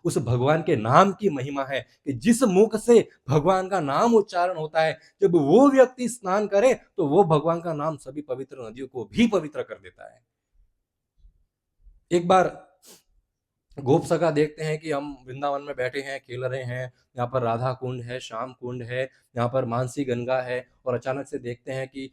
उस भगवान के नाम की महिमा है कि जिस मुख से भगवान का नाम उच्चारण होता है, जब वो व्यक्ति स्नान करे तो वो भगवान का नाम सभी पवित्र नदियों को भी पवित्र कर देता है। एक बार गोप सखा देखते हैं कि हम वृंदावन में बैठे हैं, खेल रहे हैं, यहाँ पर राधा कुंड है, श्याम कुंड है, यहाँ पर मानसी गंगा है, और अचानक से देखते हैं कि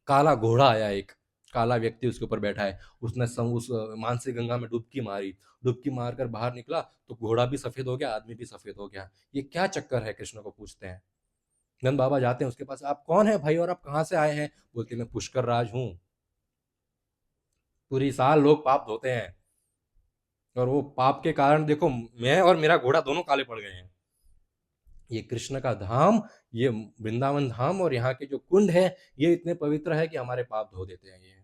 काला घोड़ा आया, एक काला व्यक्ति उसके ऊपर बैठा है। उसने उस मानसी गंगा में डुबकी मारी, डुबकी मारकर बाहर निकला तो घोड़ा भी सफेद हो गया, आदमी भी सफेद हो गया। ये क्या चक्कर है? कृष्ण को पूछते हैं। नंद बाबा जाते हैं उसके पास, आप कौन है भाई और आप कहाँ से आए हैं? बोलते मैं पुष्कर राज हूँ। पूरी साल लोग पाप धोते हैं और वो पाप के कारण देखो मैं और मेरा घोड़ा दोनों काले पड़ गए हैं। ये कृष्ण का धाम, ये वृंदावन धाम और यहाँ के जो कुंड है, ये इतने पवित्र है कि हमारे पाप धो देते हैं ये।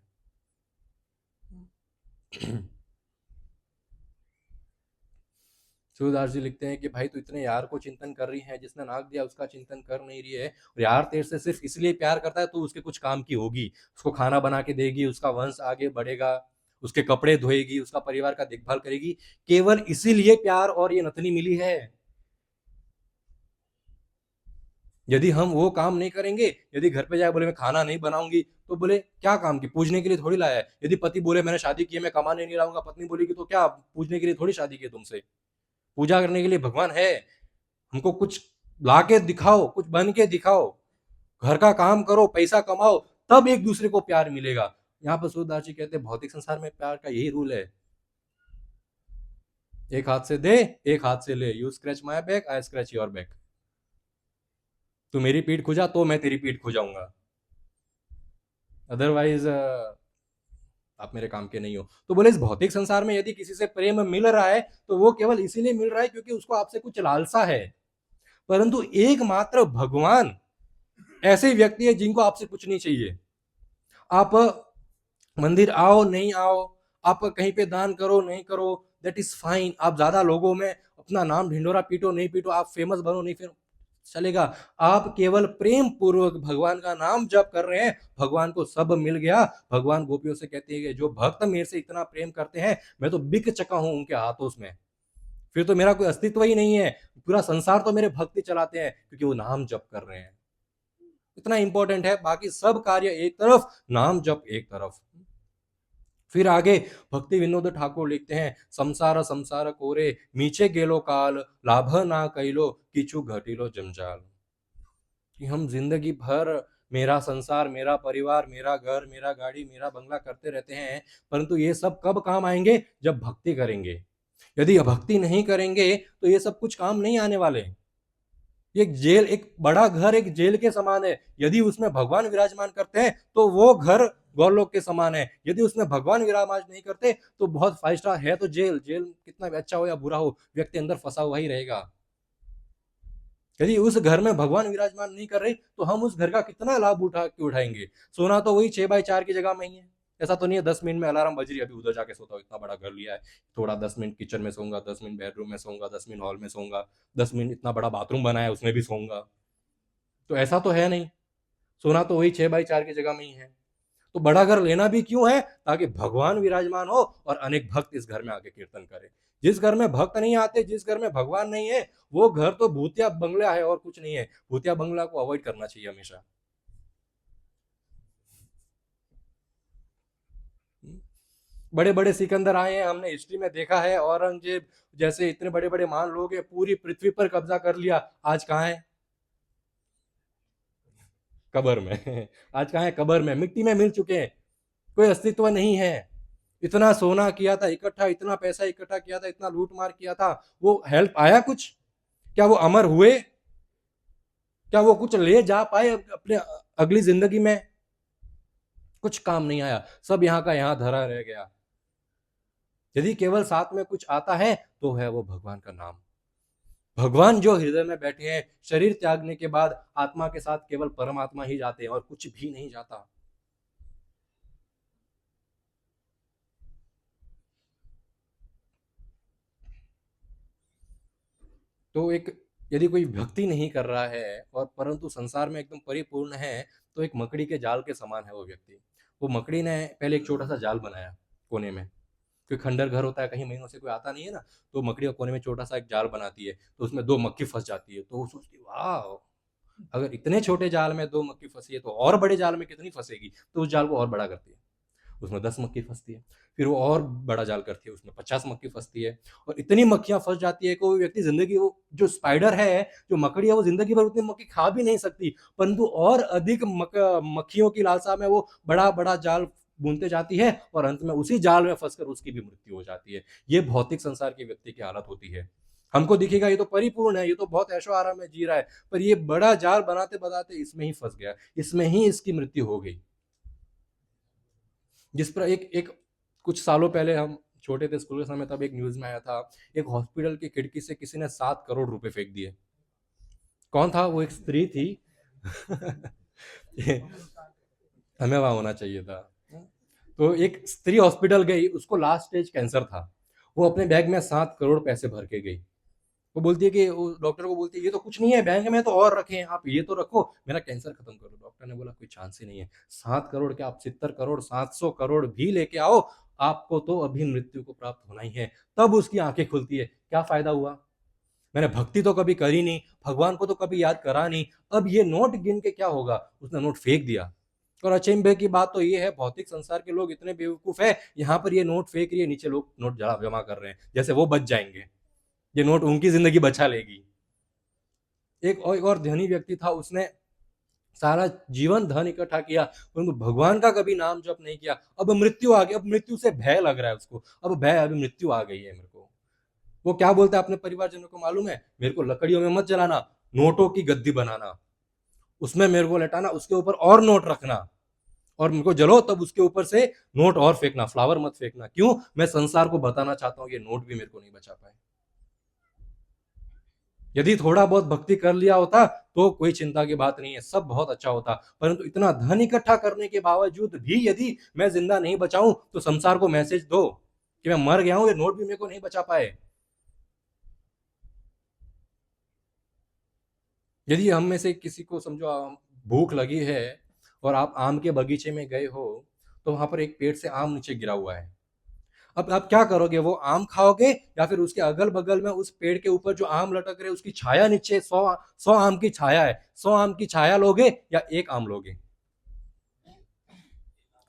सूरदास जी लिखते हैं कि भाई तू इतने यार को चिंतन कर रही है, जिसने नाक दिया उसका चिंतन कर नहीं रही है, और यार तेरे से सिर्फ इसलिए प्यार करता है तो उसके कुछ काम की होगी, उसको खाना बना के देगी, उसका वंश आगे बढ़ेगा, उसके कपड़े धोएगी, उसका परिवार का देखभाल करेगी, केवल इसीलिए प्यार और ये नथनी मिली है। यदि हम वो काम नहीं करेंगे, यदि घर पे जाए बोले मैं खाना नहीं बनाऊंगी, तो बोले क्या काम की, पूजने के लिए थोड़ी लाया है। यदि पति बोले मैंने शादी की है मैं कमाने नहीं लाऊंगा, पत्नी बोलेगी तो क्या पूजने के लिए थोड़ी शादी की तुमसे, पूजा करने के लिए भगवान है। हमको कुछ ला के दिखाओ, कुछ बन के दिखाओ, घर का काम करो, पैसा कमाओ, तब एक दूसरे को प्यार मिलेगा। यहाँ पर सूरदास जी कहते हैं भौतिक संसार में प्यार का यही रूल है, एक हाथ से दे, एक हाथ से ले, you scratch my back, I scratch your back. तू मेरी पीठ खुजा तो मैं तेरी पीठ खुजाऊंगा, अदरवाइज आप मेरे काम के नहीं हो। तो बोले इस भौतिक संसार में यदि किसी से प्रेम मिल रहा है तो वो केवल इसीलिए मिल रहा है क्योंकि उसको आपसे कुछ लालसा है, परंतु एकमात्र भगवान ऐसे व्यक्ति है जिनको आपसे कुछ नहीं चाहिए। आप मंदिर आओ नहीं आओ, आप कहीं पे दान करो नहीं करो, दैट इज फाइन। आप ज्यादा लोगों में अपना नाम ढिंडोरा पीटो नहीं पीटो, आप फेमस बनो नहीं फेमस, चलेगा। आप केवल प्रेम पूर्वक भगवान का नाम जप कर रहे हैं, भगवान को सब मिल गया। भगवान गोपियों से कहते हैं कि जो भक्त मेरे से इतना प्रेम करते हैं, मैं तो बिक चुका हूं उनके हाथों में, फिर तो मेरा कोई अस्तित्व ही नहीं है, पूरा संसार तो मेरे भक्ति चलाते हैं क्योंकि वो नाम जप कर रहे हैं। इतना इंपॉर्टेंट है, बाकी सब कार्य एक तरफ, नाम जप एक तरफ। फिर आगे भक्ति विनोद ठाकुर लिखते हैं, संसार संसार कोरे मीचे गेलो काल, लाभ ना कैलो किचु घटिलो जंजाल। कि हम जिंदगी भर मेरा संसार, मेरा परिवार, मेरा घर, मेरा गाड़ी, मेरा बंगला करते रहते हैं, परंतु ये सब कब काम आएंगे? जब भक्ति करेंगे। यदि भक्ति नहीं करेंगे तो ये सब कुछ काम नहीं आने वाले। एक जेल, एक बड़ा घर एक जेल के समान है, यदि उसमें भगवान विराजमान करते हैं तो वो घर गौरलोक के समान है, यदि उसमें भगवान विराजमान नहीं करते तो बहुत 5 स्टार है तो जेल, जेल कितना भी अच्छा हो या बुरा हो, व्यक्ति अंदर फंसा हुआ ही रहेगा। यदि उस घर में भगवान विराजमान नहीं कर रहे तो हम उस घर का कितना लाभ उठाएंगे। सोना तो वही 6x4 की जगह में ही है, ऐसा तो नहीं है 10 मिनट में अलार्म बज रही है अभी उधर जाके सोता हूँ, इतना बड़ा घर लिया है, थोड़ा 10 मिनट किचन में सोऊंगा, 10 मिनट बेडरूम में सोऊंगा, 10 मिनट हॉल में सोऊंगा, 10 मिनट इतना बड़ा बाथरूम बनाया है उसमें भी सोऊंगा, तो ऐसा तो है नहीं। सोना तो वही 6x4 की जगह में ही है। तो बड़ा घर लेना भी क्यों है? ताकि भगवान विराजमान हो और अनेक भक्त इस घर में आके कीर्तन करें। जिस घर में भक्त नहीं आते, जिस घर में भगवान नहीं है, वो घर तो भूतिया बंगला है और कुछ नहीं है। भूतिया बंगला को अवॉइड करना चाहिए हमेशा। बड़े बड़े सिकंदर आए हैं, हमने हिस्ट्री में देखा है, औरंगजेब जैसे इतने बड़े बड़े महान लोग हैं, पूरी पृथ्वी पर कब्जा कर लिया, आज कहाँ है? कब्र में। आज कहाँ है? कब्र में, मिट्टी में मिल चुके हैं, कोई अस्तित्व नहीं है। इतना सोना किया था इकट्ठा, इतना पैसा इकट्ठा किया था, इतना लूट मार किया था, वो हेल्प आया कुछ? क्या वो अमर हुए? क्या वो कुछ ले जा पाए अपने अगली जिंदगी में? कुछ काम नहीं आया, सब यहाँ का यहाँ धरा रह गया। यदि केवल साथ में कुछ आता है तो है वो भगवान का नाम। भगवान जो हृदय में बैठे हैं, शरीर त्यागने के बाद आत्मा के साथ केवल परमात्मा ही जाते हैं और कुछ भी नहीं जाता। तो एक यदि कोई भक्ति नहीं कर रहा है और परंतु संसार में एकदम परिपूर्ण है, तो एक मकड़ी के जाल के समान है वो व्यक्ति। वो मकड़ी ने पहले एक छोटा सा जाल बनाया कोने में, कोई खंडर घर होता है, कहीं महीनों से कोई आता नहीं है ना, तो मकड़ी कोने में छोटा सा एक जाल बनाती है, तो उसमें दो मक्खी फंस जाती है, तो वो सोचती है वाह, अगर इतने छोटे जाल में दो मक्खी फंसी है तो और बड़े जाल में कितनी फंसेगी, तो उस जाल को और बड़ा करती है, उसमें 10 मक्खी फंसती है। फिर वो और बड़ा जाल करती है, उसमें 50 मक्खी फंसती है, और इतनी मक्खियां फंस जाती है कि वो व्यक्ति जिंदगी, वो जो स्पाइडर है, जो मकड़ी है, वो जिंदगी भर उतनी मक्खी खा भी नहीं सकती, परंतु और अधिक मक्खियों की लालसा में वो बड़ा बड़ा जाल बुनते जाती है, और अंत में उसी जाल में फंसकर उसकी भी मृत्यु हो जाती है। ये भौतिक संसार के व्यक्ति की हालत होती है। हमको दिखेगा ये तो परिपूर्ण है, ये तो बहुत ऐशो आराम में जी रहा है, पर ये बड़ा जाल बनाते बनाते इसमें ही फंस गया, इसमें ही इसकी मृत्यु हो गई। जिस पर एक एक कुछ सालों पहले हम छोटे थे स्कूल के समय, तब एक न्यूज में आया था, एक हॉस्पिटल की खिड़की से किसी ने 7 करोड़ रुपए फेंक दिए। कौन था वो? एक स्त्री थी। हमें वहां होना चाहिए था। तो एक स्त्री हॉस्पिटल गई, उसको लास्ट स्टेज कैंसर था, वो अपने बैग में 7 करोड़ पैसे भर के गई। वो बोलती है कि वो डॉक्टर को बोलती है ये तो कुछ नहीं है, बैंक में तो और रखे हैं, आप ये तो रखो, मेरा कैंसर खत्म करो। डॉक्टर ने बोला कोई चांस ही नहीं है, 7 करोड़ क्या, आप 70 करोड़ 700 करोड़ भी लेके आओ, आपको तो अभी मृत्यु को प्राप्त होना ही है। तब उसकी आंखें खुलती है, क्या फायदा हुआ, मैंने भक्ति तो कभी करी नहीं, भगवान को तो कभी याद करा नहीं, अब ये नोट गिन के क्या होगा। उसने नोट फेंक दिया। और अचंभे की बात तो ये है, भौतिक संसार के लोग इतने बेवकूफ है, यहाँ पर ये नोट फेंक रही है, नीचे लोग नोट जमा कर रहे हैं, जैसे वो बच जाएंगे, ये नोट उनकी जिंदगी बचा लेगी। एक और धनी व्यक्ति था, उसने सारा जीवन धन इकट्ठा किया, परंतु भगवान का कभी नाम जप नहीं किया। अब मृत्यु आ गई, अब मृत्यु से भय लग रहा है उसको, अब भय, अभी मृत्यु आ गई है मेरे को। वो क्या बोलता है अपने परिवारजनों को मालूम है, मेरे को लकड़ियों में मत जलाना, नोटों की गद्दी बनाना, उसमें मेरे को लेटाना, उसके ऊपर और नोट रखना, और मेरे को जलो तब उसके ऊपर से नोट और फेंकना, फ्लावर मत फेंकना। क्यों? मैं संसार को बताना चाहता हूँ ये नोट भी मेरे को नहीं बचा पाए। यदि थोड़ा बहुत भक्ति कर लिया होता तो कोई चिंता की बात नहीं है, सब बहुत अच्छा होता, परंतु इतना धन इकट्ठा करने के बावजूद भी यदि मैं जिंदा नहीं बचाऊं, तो संसार को मैसेज दो कि मैं मर गया हूं, ये नोट भी मेरे को नहीं बचा पाए। यदि हम में से किसी को समझो भूख लगी है और आप आम के बगीचे में गए हो, तो वहां पर एक पेड़ से आम नीचे गिरा हुआ है, अब आप क्या करोगे? वो आम खाओगे, या फिर उसके अगल बगल में उस पेड़ के ऊपर जो आम लटक रहे उसकी छाया, नीचे 100 आम की छाया है, 100 आम की छाया लोगे या एक आम लोगे?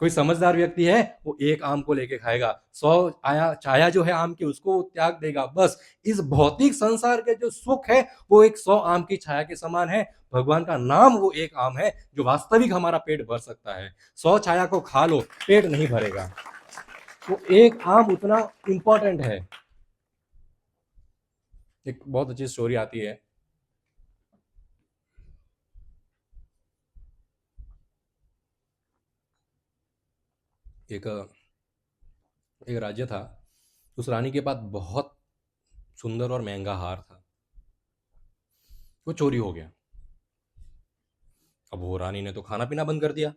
कोई समझदार व्यक्ति है वो एक आम को लेके खाएगा, 100 छाया जो है आम की उसको त्याग देगा। बस इस भौतिक संसार के जो सुख है वो एक 100 आम की छाया के समान है, भगवान का नाम वो एक आम है जो वास्तविक हमारा पेट भर सकता है। 100 छाया को खा लो, पेट नहीं भरेगा, वो एक आम उतना इंपॉर्टेंट है। एक बहुत अच्छी स्टोरी आती है, एक एक राज्य था, उस रानी के पास बहुत सुंदर और महंगा हार था, वो चोरी हो गया। अब वो रानी ने तो खाना पीना बंद कर दिया,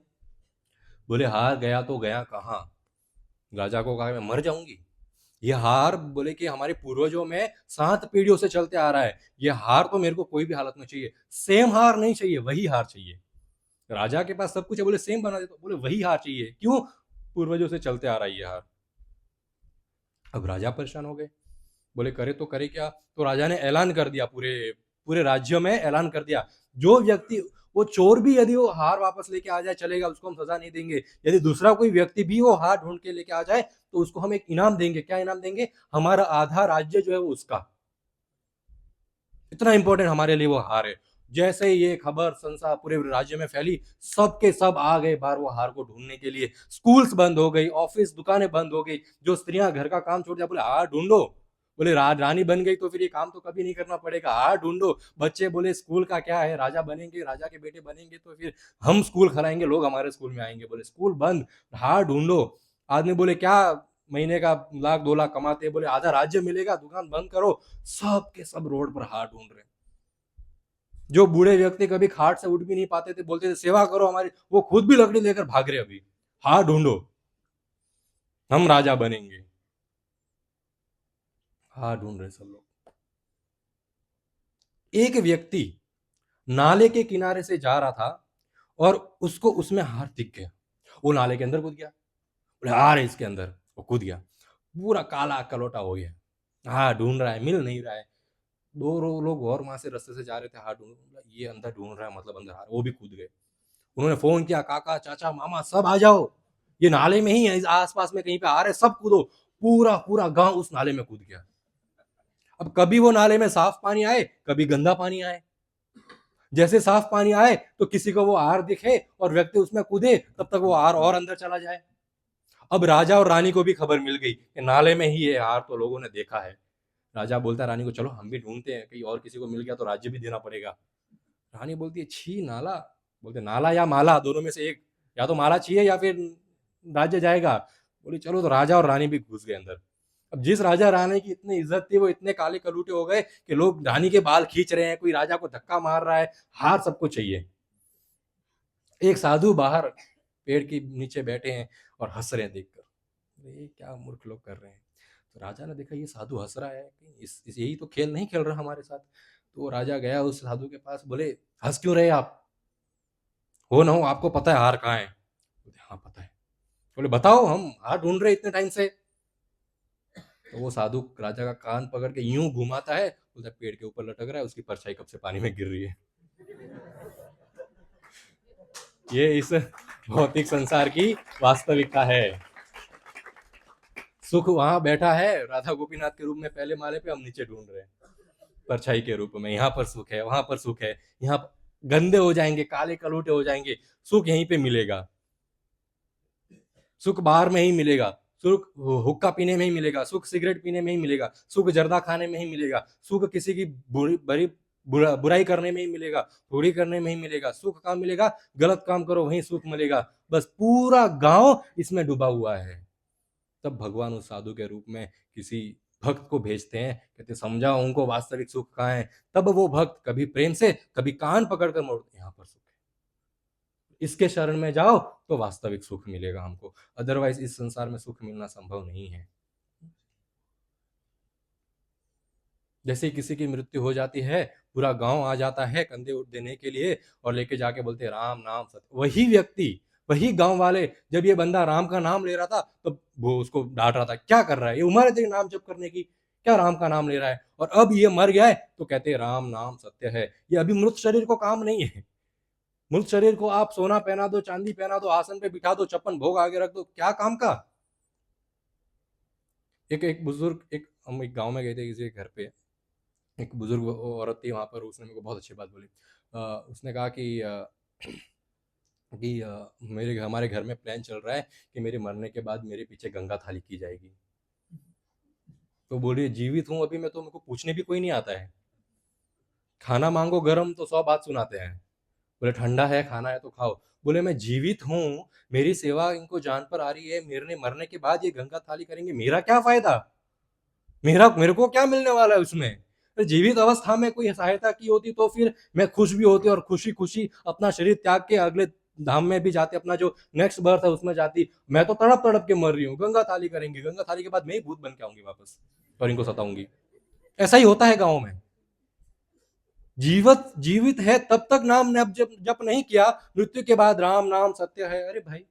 बोले हार गया तो गया कहाँ। राजा को कहा मैं मर जाऊंगी, ये हार, बोले कि हमारे पूर्वजों में 7 पीढ़ियों से चलते आ रहा है, ये हार तो मेरे को कोई भी हालत में चाहिए, सेम हार नहीं चाहिए, वही हार चाहिए। राजा के पास सब कुछ है, बोले सेम बना दे, तो बोले वही हार चाहिए। क्यों? पूर्वजों से चलते आ रहा है ये हार। अब राजा परेशान हो गए, बोले करे तो करे क्या। तो राजा ने ऐलान कर दिया, पूरे पूरे राज्य में ऐलान कर दिया, जो व्यक्ति, वो चोर भी यदि वो हार वापस लेके आ जाए चलेगा, उसको हम सजा नहीं देंगे, यदि दूसरा कोई व्यक्ति भी वो हार ढूंढ के लेके आ जाए तो उसको हम एक इनाम देंगे। क्या इनाम देंगे? हमारा आधा राज्य जो है वो उसका। इतना इंपॉर्टेंट हमारे लिए वो हार है। जैसे ही ये खबर संसार पूरे राज्य में फैली, सबके सब आ गए बाहर वो हार को ढूंढने के लिए, स्कूल्स बंद हो गई, ऑफिस दुकानें बंद हो गई, जो स्त्रियां घर का काम छोड़ दिया, बोले हार ढूंढो, बोले रानी बन गई तो फिर ये काम तो कभी नहीं करना पड़ेगा, हार ढूंढो। बच्चे बोले स्कूल का क्या है, राजा बनेंगे, राजा के बेटे बनेंगे तो फिर हम स्कूल खिलाएंगे, लोग हमारे स्कूल में आएंगे, बोले स्कूल बंद, हार ढूंढो। आदमी बोले क्या महीने का 1,00,000 2,00,000 कमाते हैं, बोले आधा राज्य मिलेगा, दुकान बंद करो, सब के सब रोड पर हाथ ढूंढ रहे। जो बूढ़े व्यक्ति कभी खाट से उठ भी नहीं पाते थे, बोलते थे सेवा करो हमारी, वो खुद भी लकड़ी लेकर भाग रहे। अभी हाथ ढूंढो, हम राजा बनेंगे, हाथ ढूंढ रहे सब लोग। एक व्यक्ति नाले के किनारे से जा रहा था और उसको उसमें हार दिख गया। वो नाले के अंदर कूद गया, बोले हार है इसके अंदर, वो कूद गया, पूरा काला कलोटा हो गया। हाँ ढूंढ रहा है, मिल नहीं रहा है। दो लोग और वहां से रास्ते से जा रहे थे, हार ढूंढ, ये अंदर ढूंढ रहा है मतलब अंदर हार, वो भी कूद गए। उन्होंने फोन किया, काका चाचा मामा सब आ जाओ, ये नाले में ही है, आसपास में कहीं पे आ रहे, सब कूदो। पूरा पूरा गांव उस नाले में कूद गया। अब कभी वो नाले में साफ पानी आए, कभी गंदा पानी आए। जैसे साफ पानी आए तो किसी को वो आर दिखे और व्यक्ति उसमें कूदे, तब तक वो आर और अंदर चला जाए। अब राजा और रानी को भी खबर मिल गई कि नाले में ही ये आर तो लोगों ने देखा है। राजा बोलता है रानी को, चलो हम भी ढूंढते हैं, कहीं और किसी को मिल गया तो राज्य भी देना पड़ेगा। रानी बोलती है छी नाला। बोलते नाला या माला, दोनों में से एक, या तो माला चाहिए या फिर राज्य जाएगा। बोली चलो, तो राजा और रानी भी घुस गए अंदर। अब जिस राजा रानी की इतनी इज्जत थी, वो इतने काले कलूटे हो गए कि लोग रानी के बाल खींच रहे हैं, कोई राजा को धक्का मार रहा है, हार सबको चाहिए। एक साधु बाहर पेड़ के नीचे बैठे हैं और हंस रहे हैं देखकर, ये क्या मूर्ख लोग कर रहे हैं। तो राजा ने देखा ये साधु हंस रहा है, यही तो खेल नहीं खेल रहा हमारे साथ। तो राजा गया उस साधु के पास, बोले हंस क्यों रहे आप, हो ना हो आपको पता है हार कहाँ है? बोले हाँ पता है। बोले बताओ, हम हार ढूंढ रहे इतने टाइम से। तो वो साधु राजा का कान पकड़ के यूं घुमाता है, बोलता पेड़ के ऊपर लटक रहा है, उसकी परछाई कब से पानी में गिर रही है। ये इस भौतिक संसार की वास्तविकता है। सुख वहां बैठा है राधा गोपीनाथ के रूप में पहले माले पे, हम नीचे ढूंढ रहे हैं परछाई के रूप में। यहाँ पर सुख है, वहां पर सुख है, यहाँ गंदे हो जाएंगे, काले कलूटे हो जाएंगे, सुख यहीं पे मिलेगा। सुख बाहर में ही मिलेगा, सुख हुक्का पीने में ही मिलेगा, सुख सिगरेट पीने में ही मिलेगा, सुख जर्दा खाने में ही मिलेगा, सुख किसी की बुराई करने में ही मिलेगा, बुरी करने में ही मिलेगा। सुख कहाँ मिलेगा? गलत काम करो वहीं सुख मिलेगा। बस पूरा गांव इसमें डूबा हुआ है। तब भगवान उस साधु के रूप में किसी भक्त को भेजते हैं, कहते समझाओ उनको वास्तविक सुख कहाँ है। तब वो भक्त कभी प्रेम से, कभी कान पकड़कर मोड़ते, यहाँ पर सुख है, इसके शरण में जाओ तो वास्तविक सुख मिलेगा हमको, अदरवाइज इस संसार में सुख मिलना संभव नहीं है। जैसे किसी की मृत्यु हो जाती है, पूरा गांव आ जाता है कंधे उठ देने के लिए और लेके जाके बोलते राम नाम सत्य। वही व्यक्ति, वही गांव वाले, जब ये बंदा राम का नाम ले रहा था तो वो उसको डांट रहा था, क्या कर रहा है, ये उम्र है तेरी नाम जप करने की, क्या राम का नाम ले रहा है। और अब ये मर गया है तो कहते राम नाम सत्य है। ये अभी मृत शरीर को काम नहीं है। मृत शरीर को आप सोना पहना दो, चांदी पहना दो, आसन पे बिठा दो, छप्पन भोग आगे रख दो, क्या काम का। एक बुजुर्ग, हम एक गांव में गए थे किसी के घर पे, एक बुजुर्ग औरत थी वहां पर, उसने मेरे को बहुत अच्छी बात बोली। उसने कहा कि मेरे हमारे घर में प्लान चल रहा है कि मेरे मरने के बाद मेरे पीछे गंगा थाली की जाएगी। तो बोली जीवित हूं अभी मैं, तो मेरे को पूछने भी कोई नहीं आता है, खाना मांगो गरम तो 100 बात सुनाते हैं, बोले ठंडा है खाना है तो खाओ। बोले मैं जीवित हूँ, मेरी सेवा इनको जान पर आ रही है, मेरे मरने के बाद ये गंगा थाली करेंगे, मेरा क्या फायदा, मेरे को क्या मिलने वाला है उसमें। तो जीवित अवस्था में कोई सहायता की होती तो फिर मैं खुश भी होती और खुशी खुशी अपना शरीर त्याग के अगले धाम में भी जाते, अपना जो नेक्स्ट बर्थ है उसमें जाती। मैं तो तड़प तड़प के मर रही हूँ, गंगा थाली करेंगे, गंगा थाली के बाद मैं ही भूत बन के आऊंगी वापस और इनको सताऊंगी। ऐसा ही होता है गाँव में। जीवित है तब तक नाम जप नहीं किया, मृत्यु के बाद राम नाम सत्य है। अरे भाई,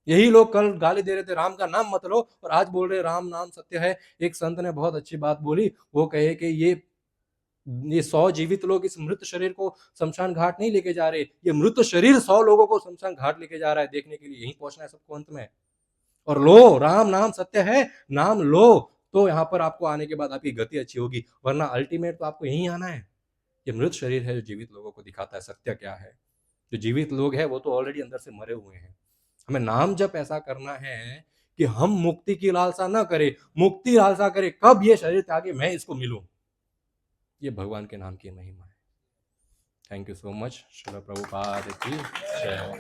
यही लोग कल गाली दे रहे थे राम का नाम मत लो, और आज बोल रहे राम नाम सत्य है। एक संत ने बहुत अच्छी बात बोली, वो कहे कि ये 100 जीवित लोग इस मृत शरीर को शमशान घाट नहीं लेके जा रहे, ये मृत शरीर 100 लोगों को शमशान घाट लेके जा रहा है देखने के लिए, यहीं पहुंचना है सबको अंत में। और लो, राम नाम सत्य है, नाम लो तो यहाँ पर आपको आने के बाद आपकी गति अच्छी होगी, वरना अल्टीमेट तो आपको यहीं आना है। ये मृत शरीर है जो जीवित लोगों को दिखाता है सत्य क्या है। जो जीवित लोग हैं वो तो ऑलरेडी अंदर से मरे हुए हैं। हमें नाम जब ऐसा करना है कि हम मुक्ति की लालसा ना करें, मुक्ति लालसा करें, कब ये शरीर त्यागे मैं इसको मिलूं। ये भगवान के नाम की महिमा है। Thank you so much. Srila Prabhupada की जय।